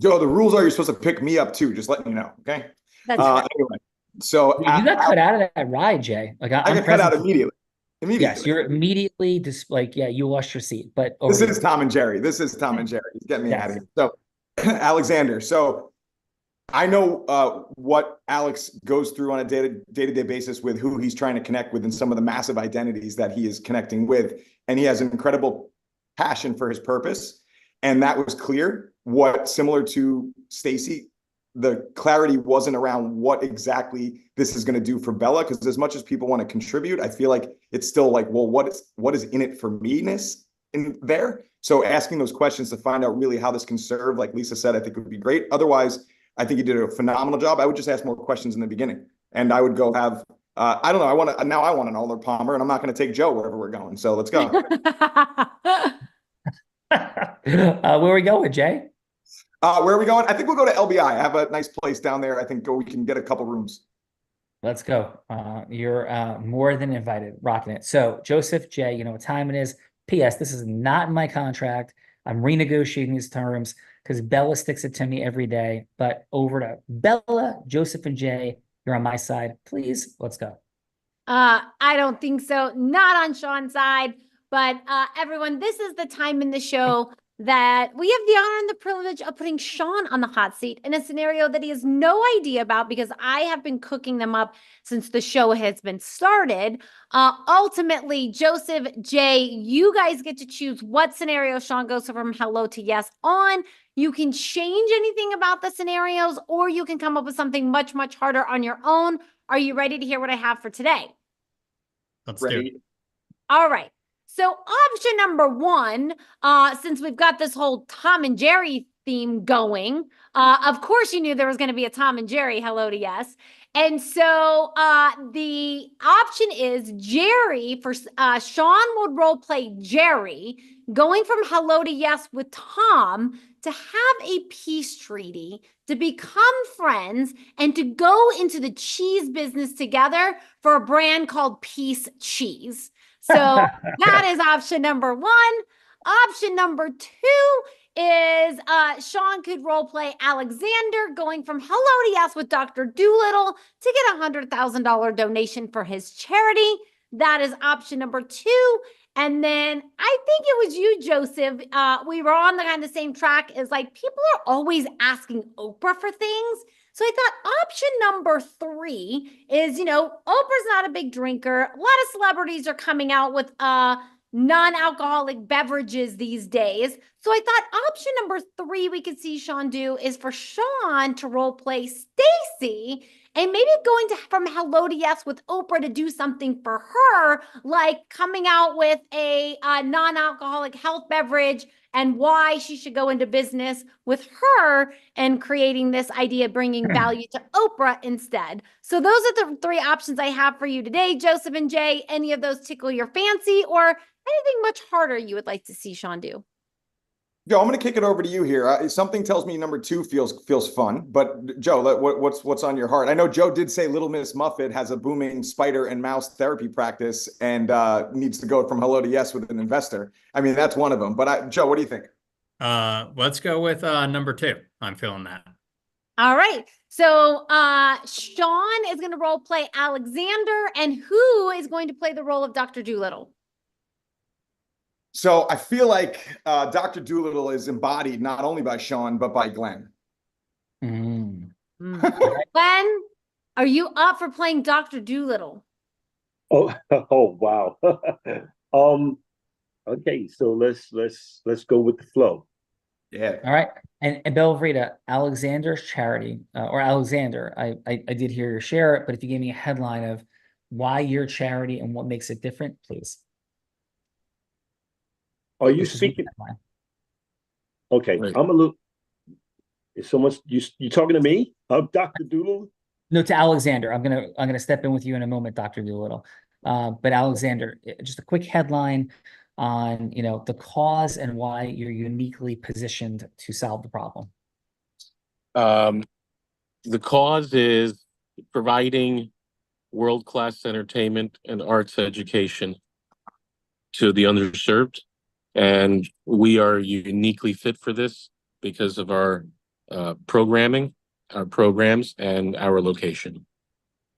Speaker 16: Joe, the rules are you're supposed to pick me up too. Just letting you know, okay?
Speaker 14: That's right.
Speaker 16: Anyway, so
Speaker 1: You got cut out of that ride, Jay. Like
Speaker 16: I got cut out immediately.
Speaker 1: Yes, you're immediately just like, yeah, you lost your seat. But
Speaker 16: this is Tom and Jerry. This is Tom and Jerry. He's getting me out of here. So, Alexander, so I know what Alex goes through on a day-to-day basis with who he's trying to connect with and some of the massive identities that he is connecting with. And he has an incredible passion for his purpose. And that was clear. What, similar to Stacy, the clarity wasn't around what exactly this is going to do for Bella, because as much as people want to contribute, I feel like it's still like, well, what is in it for me-ness in there? So asking those questions to find out really how this can serve, like Lisa said, I think would be great. Otherwise, I think you did a phenomenal job. I would just ask more questions in the beginning, and I would go have, I don't know, I want an Arnold Palmer, and I'm not going to take Joe wherever we're going. So let's go.
Speaker 1: where are we going, Jay?
Speaker 16: Where are we going? I think we'll go to LBI. I have a nice place down there. I think we can get a couple rooms.
Speaker 1: Let's go. You're more than invited, rocking it. So Joseph, Jay, you know what time it is. P.S. This is not in my contract. I'm renegotiating these terms because Bella sticks it to me every day. But over to Bella, Joseph, and Jay. You're on my side. Please, let's go.
Speaker 14: I don't think so. Not on Sean's side. But everyone, this is the time in the show that we have the honor and the privilege of putting Sean on the hot seat in a scenario that he has no idea about, because I have been cooking them up since the show has been started. Ultimately, Joseph, Jay, you guys get to choose what scenario Sean goes from hello to yes on. You can change anything about the scenarios, or you can come up with something much, much harder on your own. Are you ready to hear what I have for today?
Speaker 15: Let's do it.
Speaker 14: All right. So option number one, since we've got this whole Tom and Jerry theme going, of course you knew there was going to be a Tom and Jerry hello to yes. And so the option is Jerry, for Sean would role play Jerry, going from hello to yes with Tom to have a peace treaty, to become friends, and to go into the cheese business together for a brand called Peace Cheese. So that is option number one. Option number two is Sean could role play Alexander, going from hello to yes with Dr. Dolittle to get a $100,000 donation for his charity. That is option number two. And then I think it was you, Joseph. We were on the kind of same track as like people are always asking Oprah for things. So I thought option number three is, Oprah's not a big drinker. A lot of celebrities are coming out with non-alcoholic beverages these days. So I thought option number three we could see Sean do is for Sean to role play Stacy, and maybe going from hello to yes with Oprah to do something for her, like coming out with a non-alcoholic health beverage and why she should go into business with her, and creating this idea, bringing value to Oprah instead. So those are the three options I have for you today, Joseph and Jay. Any of those tickle your fancy, or anything much harder you would like to see Sean do?
Speaker 16: Joe, I'm going to kick it over to you here. Something tells me number two feels fun, but Joe, what's on your heart? I know Joe did say Little Miss Muffet has a booming spider and mouse therapy practice and needs to go from hello to yes with an investor. I mean, that's one of them. But Joe, what do you think?
Speaker 15: Let's go with number two. I'm feeling that.
Speaker 14: All right. So Sean is going to role play Alexander, and who is going to play the role of Dr. Dolittle?
Speaker 16: So I feel like Dr. Dolittle is embodied not only by Sean, but by Glenn.
Speaker 14: Glenn, are you up for playing Dr. Dolittle?
Speaker 2: Oh, wow. Okay, so let's go with the flow.
Speaker 16: Yeah.
Speaker 1: All right. And Belvrita, Alexander's charity, or Alexander, I did hear you share it, but if you gave me a headline of why your charity and what makes it different, please.
Speaker 2: Are you speaking? Okay, I'm a little. Is someone you talking to me? I'm Dr. Dolittle.
Speaker 1: No, to Alexander. I'm gonna step in with you in a moment, Dr. Dolittle. But Alexander, just a quick headline on the cause and why you're uniquely positioned to solve the problem.
Speaker 18: The cause is providing world-class entertainment and arts education to the underserved And we are uniquely fit for this because of our programming, our programs, and our location.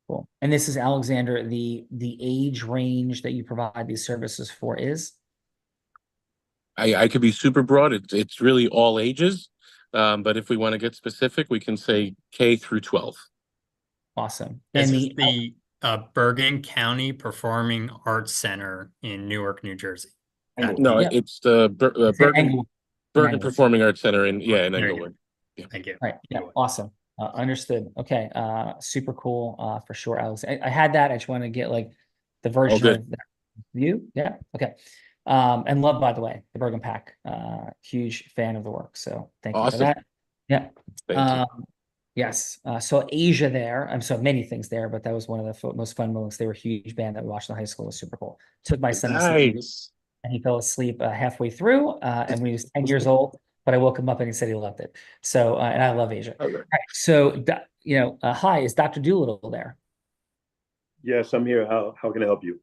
Speaker 1: Cool. And this is Alexander, the age range that you provide these services for is?
Speaker 18: I could be super broad. It's really all ages. But if we want to get specific, we can say K through 12.
Speaker 1: Awesome.
Speaker 15: This
Speaker 1: And
Speaker 15: is the Bergen County Performing Arts Center in Newark, New Jersey.
Speaker 18: No,
Speaker 1: Yep.
Speaker 18: it's the Bergen
Speaker 1: Englewood.
Speaker 18: Performing Arts Center in
Speaker 15: There you go.
Speaker 18: Englewood. Yeah.
Speaker 15: Thank you.
Speaker 1: Right. Yeah. Awesome. Understood. Okay. Super cool. For sure, Alex. I had that. I just want to get like the version
Speaker 18: good.
Speaker 1: of that view. Yeah. Okay. And love, by the way, the Bergen Pack. Huge fan of the work. So thank you for
Speaker 18: Awesome.
Speaker 1: that. Yeah.
Speaker 18: Thank you.
Speaker 1: Yes. So Asia there. I'm so many things there, but that was one of the most fun moments. They were a huge band that we watched in high school. It was super cool. Took my son to sleep,
Speaker 18: Nice.
Speaker 1: and he fell asleep halfway through. And when he was 10 years old, but I woke him up and he said he loved it. So, and I love Asia.
Speaker 18: Okay.
Speaker 1: All right, so, hi, is Dr. Doolittle there?
Speaker 2: Yes, I'm here. How can I help you?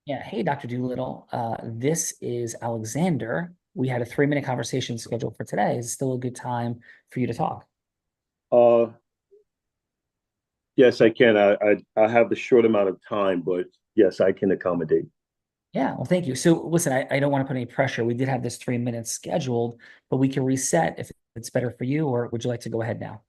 Speaker 1: Yeah. Hey, Dr. Doolittle. This is Alexander. We had a 3-minute conversation scheduled for today. Is it still a good time for you to talk?
Speaker 2: Yes, I can. I have a short amount of time, but yes, I can accommodate.
Speaker 1: Yeah, well, thank you. So listen, I don't want to put any pressure. We did have this 3 minutes scheduled, but we can reset if it's better for you, or would you like to go ahead now?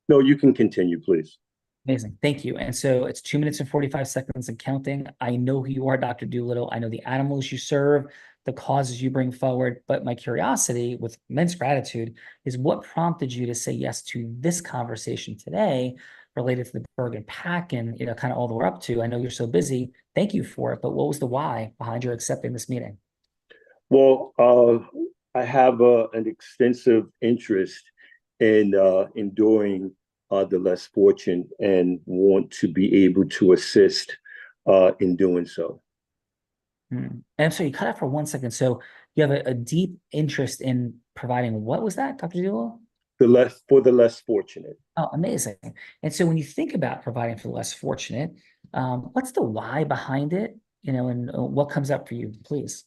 Speaker 2: No, you can continue, please.
Speaker 1: Amazing. Thank you. And so it's 2 minutes and 45 seconds and counting. I know who you are, Dr. Doolittle. I know the animals you serve, the causes you bring forward, but my curiosity with immense gratitude is what prompted you to say yes to this conversation today related to the Bergen Pack and, kind of all that we're up to. I know you're so busy. Thank you for it. But what was the why behind your accepting this meeting?
Speaker 2: Well, I have an extensive interest in doing the less fortunate and want to be able to assist in doing so.
Speaker 1: And so you cut out for 1 second. So you have a deep interest in providing, what was that, Dr. Doolittle?
Speaker 2: For the less fortunate.
Speaker 1: Oh, amazing. And so when you think about providing for the less fortunate, what's the why behind it? And what comes up for you, please?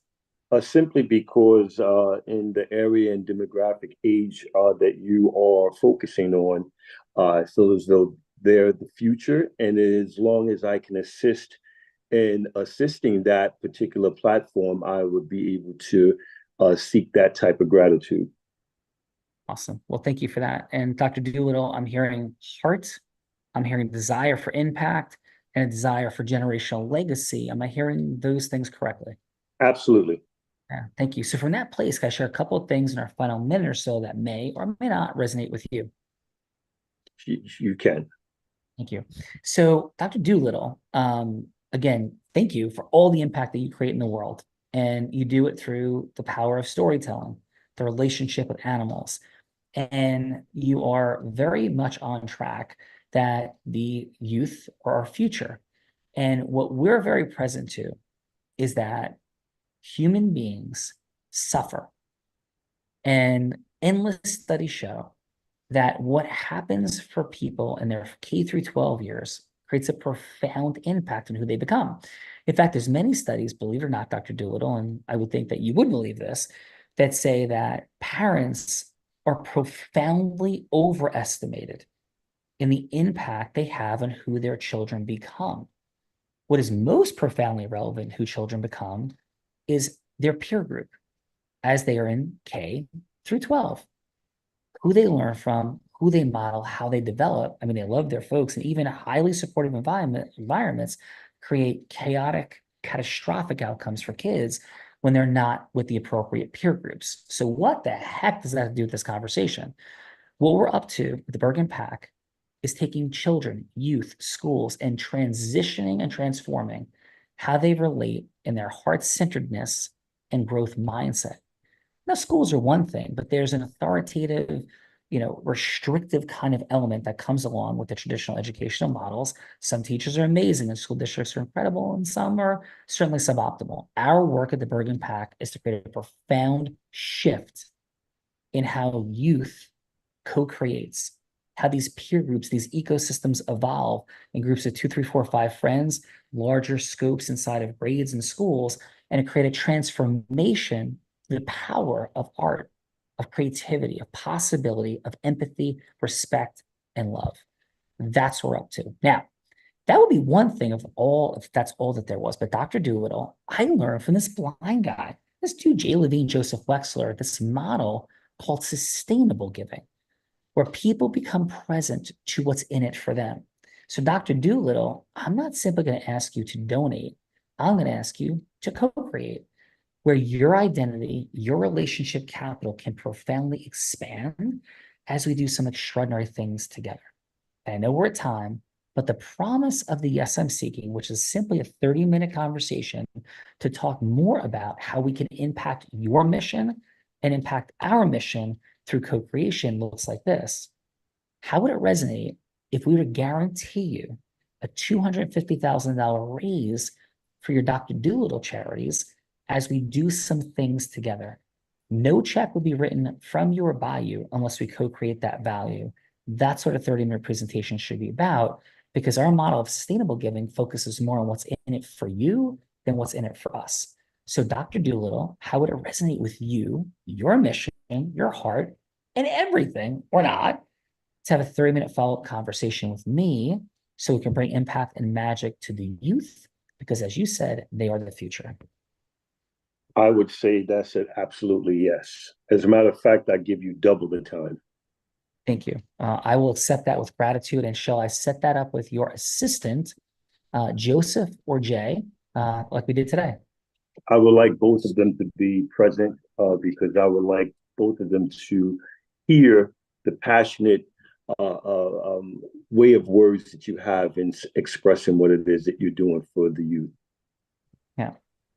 Speaker 2: Simply because in the area and demographic age that you are focusing on, I feel as though they're the future. And as long as I can assist in assisting that particular platform, I would be able to seek that type of gratitude.
Speaker 1: Awesome. Well, thank you for that. And Dr. Doolittle, I'm hearing heart, I'm hearing desire for impact, and a desire for generational legacy. Am I hearing those things correctly?
Speaker 2: Absolutely.
Speaker 1: Yeah, thank you. So from that place, can I share a couple of things in our final minute or so that may or may not resonate with you?
Speaker 2: You can.
Speaker 1: Thank you. So Dr. Doolittle, again, thank you for all the impact that you create in the world. And you do it through the power of storytelling, the relationship with animals. And you are very much on track that the youth are our future. And what we're very present to is that human beings suffer. And endless studies show that what happens for people in their K through 12 years creates a profound impact on who they become. In fact, there's many studies, believe it or not, Dr. Doolittle, and I would think that you would believe this, that say that parents are profoundly overestimated in the impact they have on who their children become. What is most profoundly relevant who children become is their peer group as they are in K through 12. Who they learn from, who they model, how they develop. I mean, they love their folks, and even highly supportive environments create chaotic, catastrophic outcomes for kids when they're not with the appropriate peer groups. So what the heck does that have to do with this conversation? What we're up to with the Bergen Pack is taking children, youth, schools, and transitioning and transforming how they relate in their heart-centeredness and growth mindset. Now, schools are one thing, but there's an authoritative, restrictive kind of element that comes along with the traditional educational models. Some teachers are amazing and school districts are incredible, and some are certainly suboptimal. Our work at the Bergen Pack is to create a profound shift in how youth co-creates, how these peer groups, these ecosystems evolve in groups of 2, 3, 4, 5 friends, larger scopes inside of grades and schools, and create a transformation the power of art, of creativity, of possibility, of empathy, respect, and love. That's what we're up to. Now, that would be one thing if that's all that there was. But Dr. Dolittle, I learned from this blind guy, this dude, Jay Levine, Joseph Wexler, this model called sustainable giving, where people become present to what's in it for them. So Dr. Dolittle, I'm not simply going to ask you to donate. I'm going to ask you to co-create, where your identity, your relationship capital can profoundly expand as we do some extraordinary things together. And I know we're at time, but the promise of the Yes I'm Seeking, which is simply a 30-minute conversation to talk more about how we can impact your mission and impact our mission through co-creation, looks like this. How would it resonate if we were to guarantee you a $250,000 raise for your Dr. Dolittle charities as we do some things together? No check will be written from you or by you unless we co-create that value. That's what a 30-minute presentation should be about, because our model of sustainable giving focuses more on what's in it for you than what's in it for us. So Dr. Dolittle, how would it resonate with you, your mission, your heart, and everything, or not, to have a 30-minute follow-up conversation with me so we can bring impact and magic to the youth? Because as you said, they are the future.
Speaker 2: I would say that's an absolutely yes. As a matter of fact, I give you double the time.
Speaker 1: Thank you. I will accept that with gratitude. And shall I set that up with your assistant, Joseph or Jay, like we did today?
Speaker 2: I would like both of them to be present because I would like both of them to hear the passionate way of words that you have in expressing what it is that you're doing for the youth.
Speaker 1: Yeah.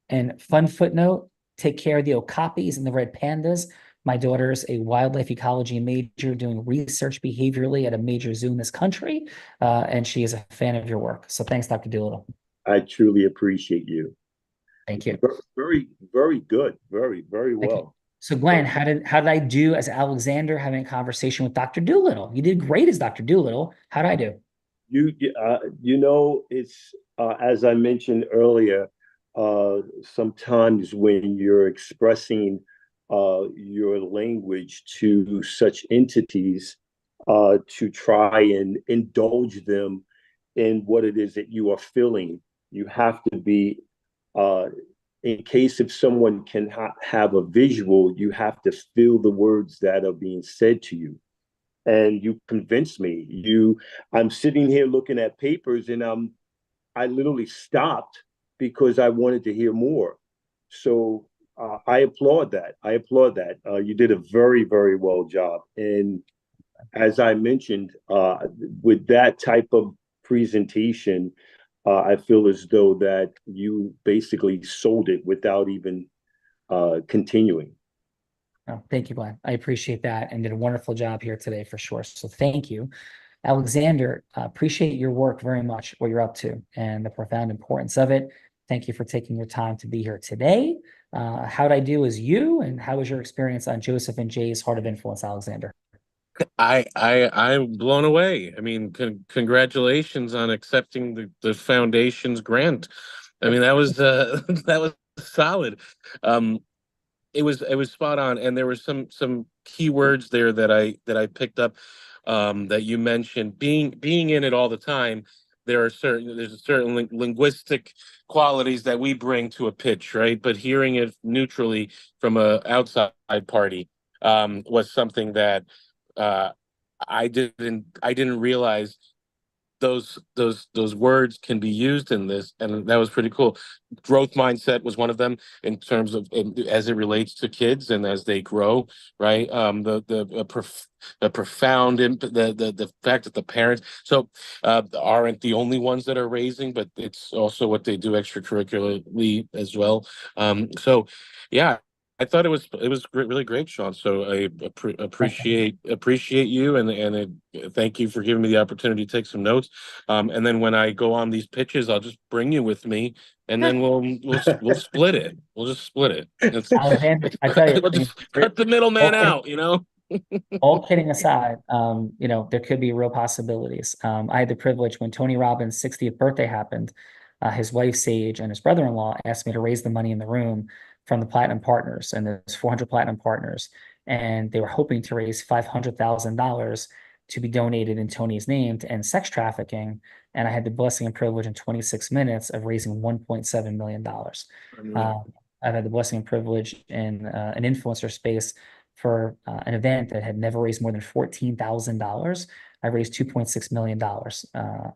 Speaker 1: And fun footnote, take care of the okapis and the red pandas. My daughter's a wildlife ecology major doing research behaviorally at a major zoo in this country, and she is a fan of your work. So thanks, Dr. Dolittle.
Speaker 2: I truly appreciate you.
Speaker 1: Thank you.
Speaker 2: Very, very good. Very, very well.
Speaker 1: So Glenn, how did I do as Alexander having a conversation with Dr. Dolittle? You did great as Dr. Dolittle. How did I do?
Speaker 2: You know, it's as I mentioned earlier, sometimes when you're expressing your language to such entities, to try and indulge them in what it is that you are feeling, you have to be, in case if someone can have a visual, you have to feel the words that are being said to you. And you convinced me. I'm sitting here looking at papers and I literally stopped because I wanted to hear more. So I applaud that. You did a very, very well job. And as I mentioned, with that type of presentation, I feel as though that you basically sold it without even continuing.
Speaker 1: Oh, thank you, Glenn. I appreciate that and did a wonderful job here today for sure. So thank you. Alexander, appreciate your work very much, what you're up to and the profound importance of it. Thank you for taking your time to be here today. How'd I do as you, and how was your experience on Joseph and Jay's Heart of Influence, Alexander?
Speaker 18: I'm blown away. I mean, congratulations on accepting the foundation's grant. I mean, that was that was solid. It was spot on, and there were some key words there that I picked up that you mentioned. Being in it all the time, there's certain linguistic qualities that we bring to a pitch, right? But hearing it neutrally from a outside party was something that I didn't realize those words can be used in this, and that was pretty cool. Growth mindset was one of them in terms of as it relates to kids and as they grow, right? The profound the fact that the parents aren't the only ones that are raising, but it's also what they do extracurricularly as well. So yeah, I thought it was really great, Sean. So I appreciate you and thank you for giving me the opportunity to take some notes. And then when I go on these pitches, I'll just bring you with me, and then we'll split it. We'll just split it.
Speaker 1: Alexander, I tell you,
Speaker 18: we'll just cut the middleman out. You know.
Speaker 1: All kidding aside, there could be real possibilities. I had the privilege when Tony Robbins' 60th birthday happened. His wife Sage and his brother-in-law asked me to raise the money in the room from the Platinum Partners, and there's 400 Platinum Partners, and they were hoping to raise $500,000 to be donated in Tony's name to end sex trafficking. And I had the blessing and privilege in 26 minutes of raising $1.7 million. I've had the blessing and privilege in an influencer space for an event that had never raised more than $14,000. I raised $2.6 million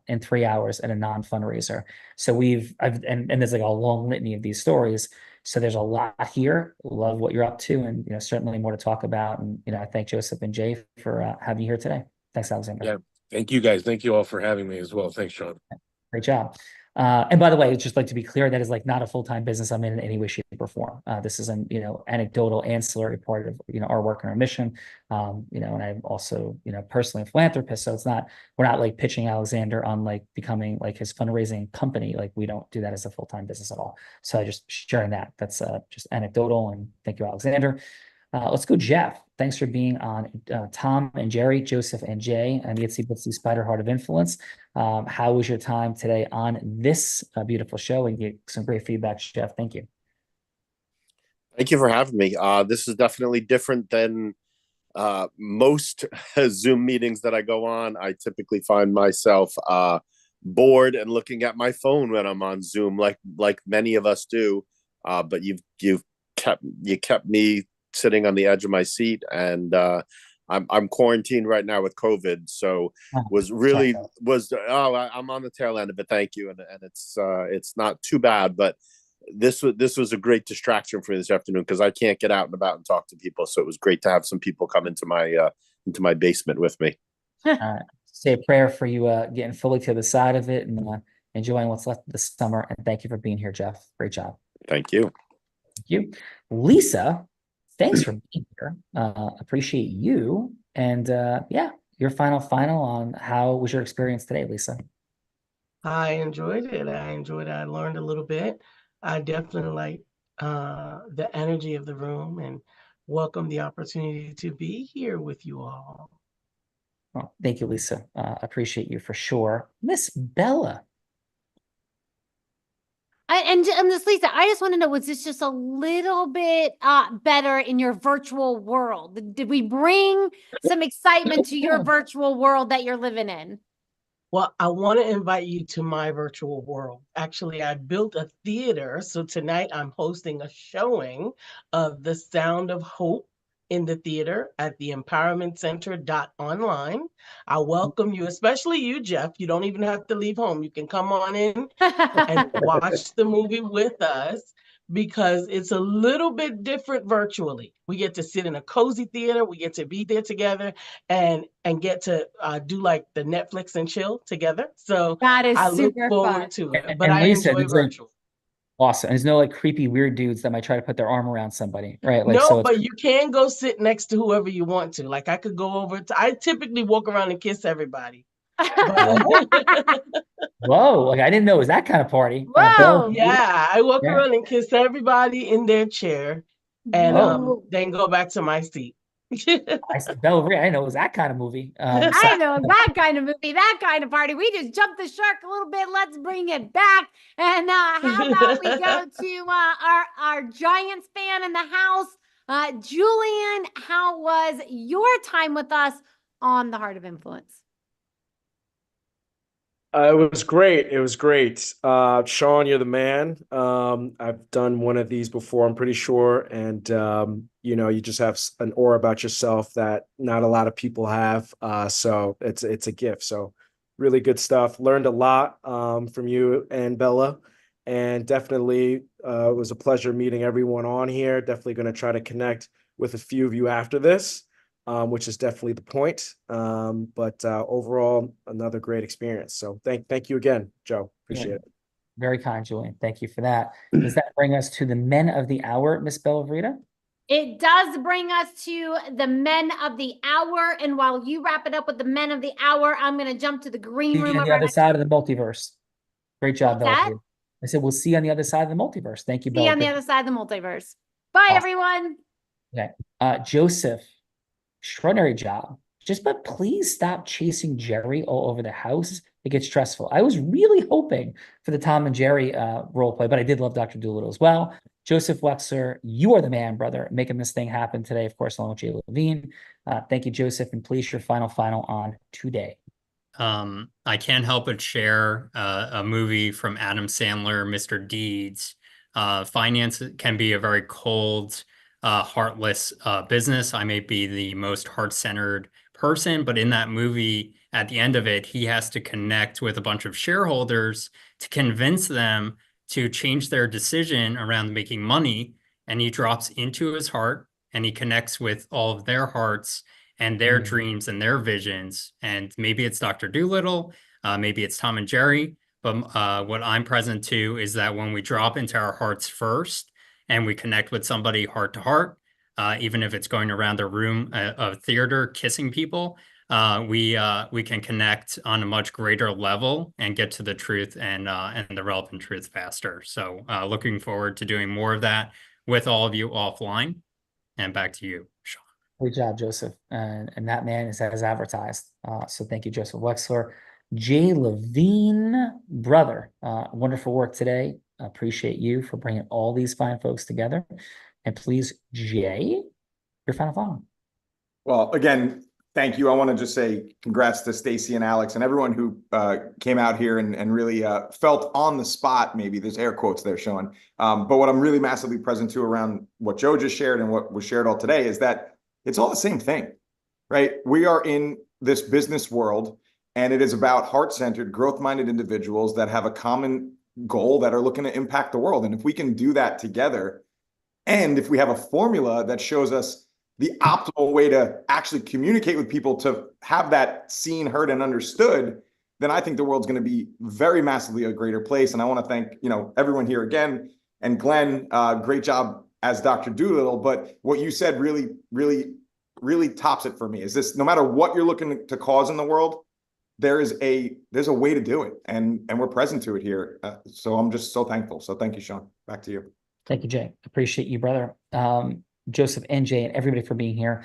Speaker 1: in 3 hours at a non-fundraiser. So and there's like a long litany of these stories. So there's a lot here. Love what you're up to, and certainly more to talk about. And I thank Joseph and Jay for having you here today. Thanks, Alexander.
Speaker 18: Yeah, thank you guys. Thank you all for having me as well. Thanks, Sean.
Speaker 1: Great job. And by the way, I'd just like to be clear, that is like not a full-time business I'm in any way, shape, or form. This is an anecdotal, ancillary part of our work and our mission. And I'm also personally a philanthropist, so we're not like pitching Alexander on like becoming like his fundraising company. Like, we don't do that as a full-time business at all. So I just sharing that's just anecdotal, and thank you, Alexander. Let's go, Jeff. Thanks for being on. Tom and Jerry, Joseph and Jay, and the Itsy Bitsy Spider Heart of Influence. How was your time today on this beautiful show? And get some great feedback, Jeff. Thank you.
Speaker 21: Thank you for having me. This is definitely different than most Zoom meetings that I go on. I typically find myself bored and looking at my phone when I'm on Zoom, like many of us do. But you kept me sitting on the edge of my seat, and I'm quarantined right now with COVID, so I'm on the tail end of it. Thank you, and it's not too bad, but this was a great distraction for me this afternoon, because I can't get out and about and talk to people, so it was great to have some people come into my basement with me.
Speaker 1: Say a prayer for you getting fully to the side of it and enjoying what's left of the summer, and thank you for being here, Jeff. Great job.
Speaker 21: Thank you.
Speaker 1: Thank you. Lisa, thanks for being here. Appreciate you. And your final on how was your experience today, Lisa?
Speaker 20: I enjoyed it. I learned a little bit. I definitely like the energy of the room, and welcome the opportunity to be here with you all.
Speaker 1: Well, thank you, Lisa. Appreciate you for sure. Miss Bella.
Speaker 14: And Ms. Lisa, I just want to know, was this just a little bit better in your virtual world? Did we bring some excitement to your virtual world that you're living in?
Speaker 20: Well, I want to invite you to my virtual world. Actually, I built a theater. So tonight I'm hosting a showing of The Sound of Hope in the theater at the empowermentcenter.online. I welcome you, especially you, Jeff. You don't even have to leave home. You can come on in and watch the movie with us, because it's a little bit different virtually. We get to sit in a cozy theater. We get to be there together and get to do like the Netflix and chill together. So
Speaker 14: that is
Speaker 20: I look
Speaker 14: super
Speaker 20: forward
Speaker 14: fun.
Speaker 20: to it. But
Speaker 1: And
Speaker 20: I
Speaker 1: Lisa,
Speaker 20: enjoy virtual.
Speaker 1: Awesome. There's no like creepy, weird dudes that might try to put their arm around somebody, right? Like,
Speaker 20: No, but you can go sit next to whoever you want to. Like, I could go over to, I typically walk around and kiss everybody.
Speaker 1: Whoa, like I didn't know it was that kind of party.
Speaker 14: Whoa.
Speaker 20: Yeah, I walk around and kiss everybody in their chair, and then go back to my seat.
Speaker 1: I said, Bella Marie, I didn't know it was that kind of movie.
Speaker 14: I know that kind of movie, that kind of party. We just jumped the shark a little bit. Let's bring it back. And how about we go to our Giants fan in the house, Julian? How was your time with us on the Heart of Influence?
Speaker 19: It was great. It was great. Sean, you're the man. I've done one of these before, I'm pretty sure. And, you just have an aura about yourself that not a lot of people have. So it's a gift. So really good stuff. Learned a lot from you and Bella. And definitely it was a pleasure meeting everyone on here. Definitely going to try to connect with a few of you after this. Which is definitely the point. But overall, another great experience. So thank you again, Joe. Appreciate it.
Speaker 1: Very kind, Julian. Thank you for that. Does that bring us to the men of the hour, Miss Bellavrita?
Speaker 14: It does bring us to the men of the hour. And while you wrap it up with the men of the hour, I'm going to jump to the green room.
Speaker 1: On the other side of the multiverse. Great job, Bellavrita. I said, we'll see you on the other side of the multiverse. Thank you, Bella.
Speaker 14: See you on the other side of the multiverse. Bye, everyone.
Speaker 1: Okay. Joseph. Extraordinary job. But please stop chasing Jerry all over the house. It gets stressful. I was really hoping for the Tom and Jerry role play, but I did love Dr. Dolittle as well. Joseph Wexler, you are the man, brother, making this thing happen today, of course, along with Jay Levine. Thank you, Joseph, and please your final on today.
Speaker 15: I can't help but share a movie from Adam Sandler, Mr. Deeds. Finance can be a very cold, heartless business. I may be the most heart-centered person, but in that movie, at the end of it, he has to connect with a bunch of shareholders to convince them to change their decision around making money. And he drops into his heart and he connects with all of their hearts and their dreams and their visions. And maybe it's Dr. Dolittle, maybe it's Tom and Jerry, but what I'm present to is that when we drop into our hearts first and we connect with somebody heart to heart, even if it's going around a room of theater kissing people, we can connect on a much greater level and get to the truth and the relevant truth faster. So looking forward to doing more of that with all of you offline. And back to you, Sean.
Speaker 1: Great job, Joseph. And that man is as advertised. So thank you, Joseph Wexler. Jay Levine, brother, wonderful work today. Appreciate you for bringing all these fine folks together. And please, Jay, your final thought.
Speaker 16: Well, again, thank you. I want to just say congrats to Stacy and Alex and everyone who came out here and really felt on the spot. Maybe there's air quotes there, Sean. But what I'm really massively present to around what Joe just shared and what was shared all today is that it's all the same thing, right? We are in this business world, and it is about heart-centered, growth-minded individuals that have a common goal that are looking to impact the world. And if we can do that together, and if we have a formula that shows us the optimal way to actually communicate with people to have that seen, heard, and understood, then I think the world's going to be very massively a greater place. And I want to thank, everyone here again. And Glenn, great job as Dr. Dolittle. But what you said really, really, really tops it for me is this: no matter what you're looking to cause in the world, there's a way to do it. And we're present to it here. So I'm just so thankful. So thank you, Sean. Back to you.
Speaker 1: Thank you, Jay. Appreciate you, brother. Joseph and Jay and everybody for being here.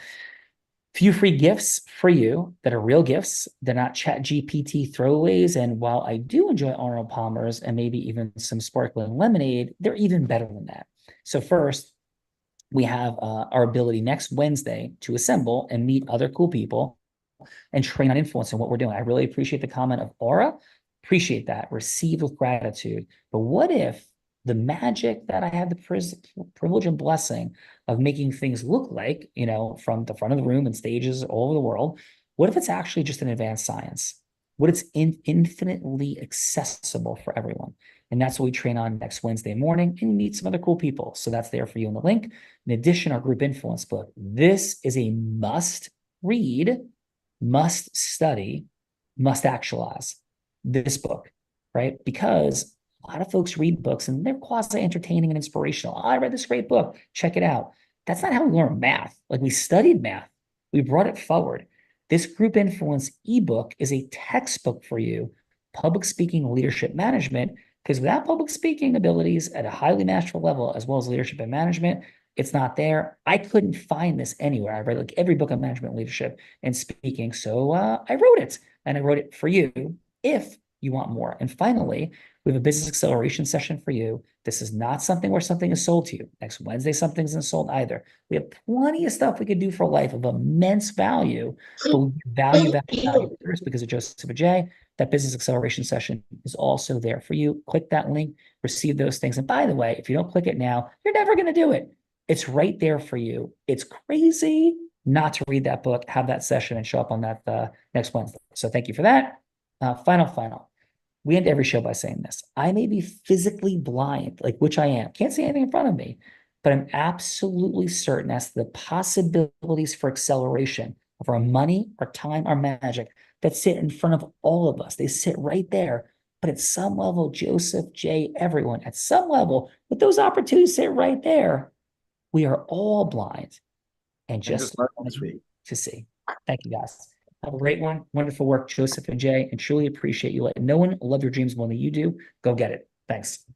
Speaker 1: Few free gifts for you that are real gifts. They're not ChatGPT throwaways. And while I do enjoy Arnold Palmer's and maybe even some sparkling lemonade, they're even better than that. So first, we have our ability next Wednesday to assemble and meet other cool people and train on influence in what we're doing. I really appreciate the comment of Aura. Appreciate that. Receive with gratitude. But what if the magic that I have the privilege and blessing of making things look like, from the front of the room and stages all over the world, what if it's actually just an advanced science? What it's infinitely accessible for everyone? And that's what we train on next Wednesday morning and meet some other cool people. So that's there for you in the link. In addition, our group influence book. This is a must read, must study, must actualize this book, right? Because a lot of folks read books and they're quasi-entertaining and inspirational. I read this great book. Check it out. That's not how we learn math. Like, we studied math. We brought it forward. This group influence ebook is a textbook for you, public speaking, leadership management, because without public speaking abilities at a highly masterful level, as well as leadership and management, it's not there. I couldn't find this anywhere. I read like every book on management, leadership, and speaking. So I wrote it, and I wrote it for you if you want more. And finally, we have a business acceleration session for you. This is not something where something is sold to you. Next Wednesday, something isn't sold either. We have plenty of stuff we could do for life of immense value, but we value first because of Joseph and Jay. That business acceleration session is also there for you. Click that link, receive those things. And by the way, if you don't click it now, you're never going to do it. It's right there for you. It's crazy not to read that book, have that session, and show up on that next Wednesday. So thank you for that. Final. We end every show by saying this. I may be physically blind, which I am. Can't see anything in front of me, but I'm absolutely certain as to the possibilities for acceleration of our money, our time, our magic that sit in front of all of us. They sit right there. But at some level, Joseph, Jay, everyone, at some level, with those opportunities sit right there, we are all blind and just to see. Thank you, guys. Have a great one. Wonderful work, Joseph and Jay, and truly appreciate you letting no one love your dreams more than you do. Go get it. Thanks.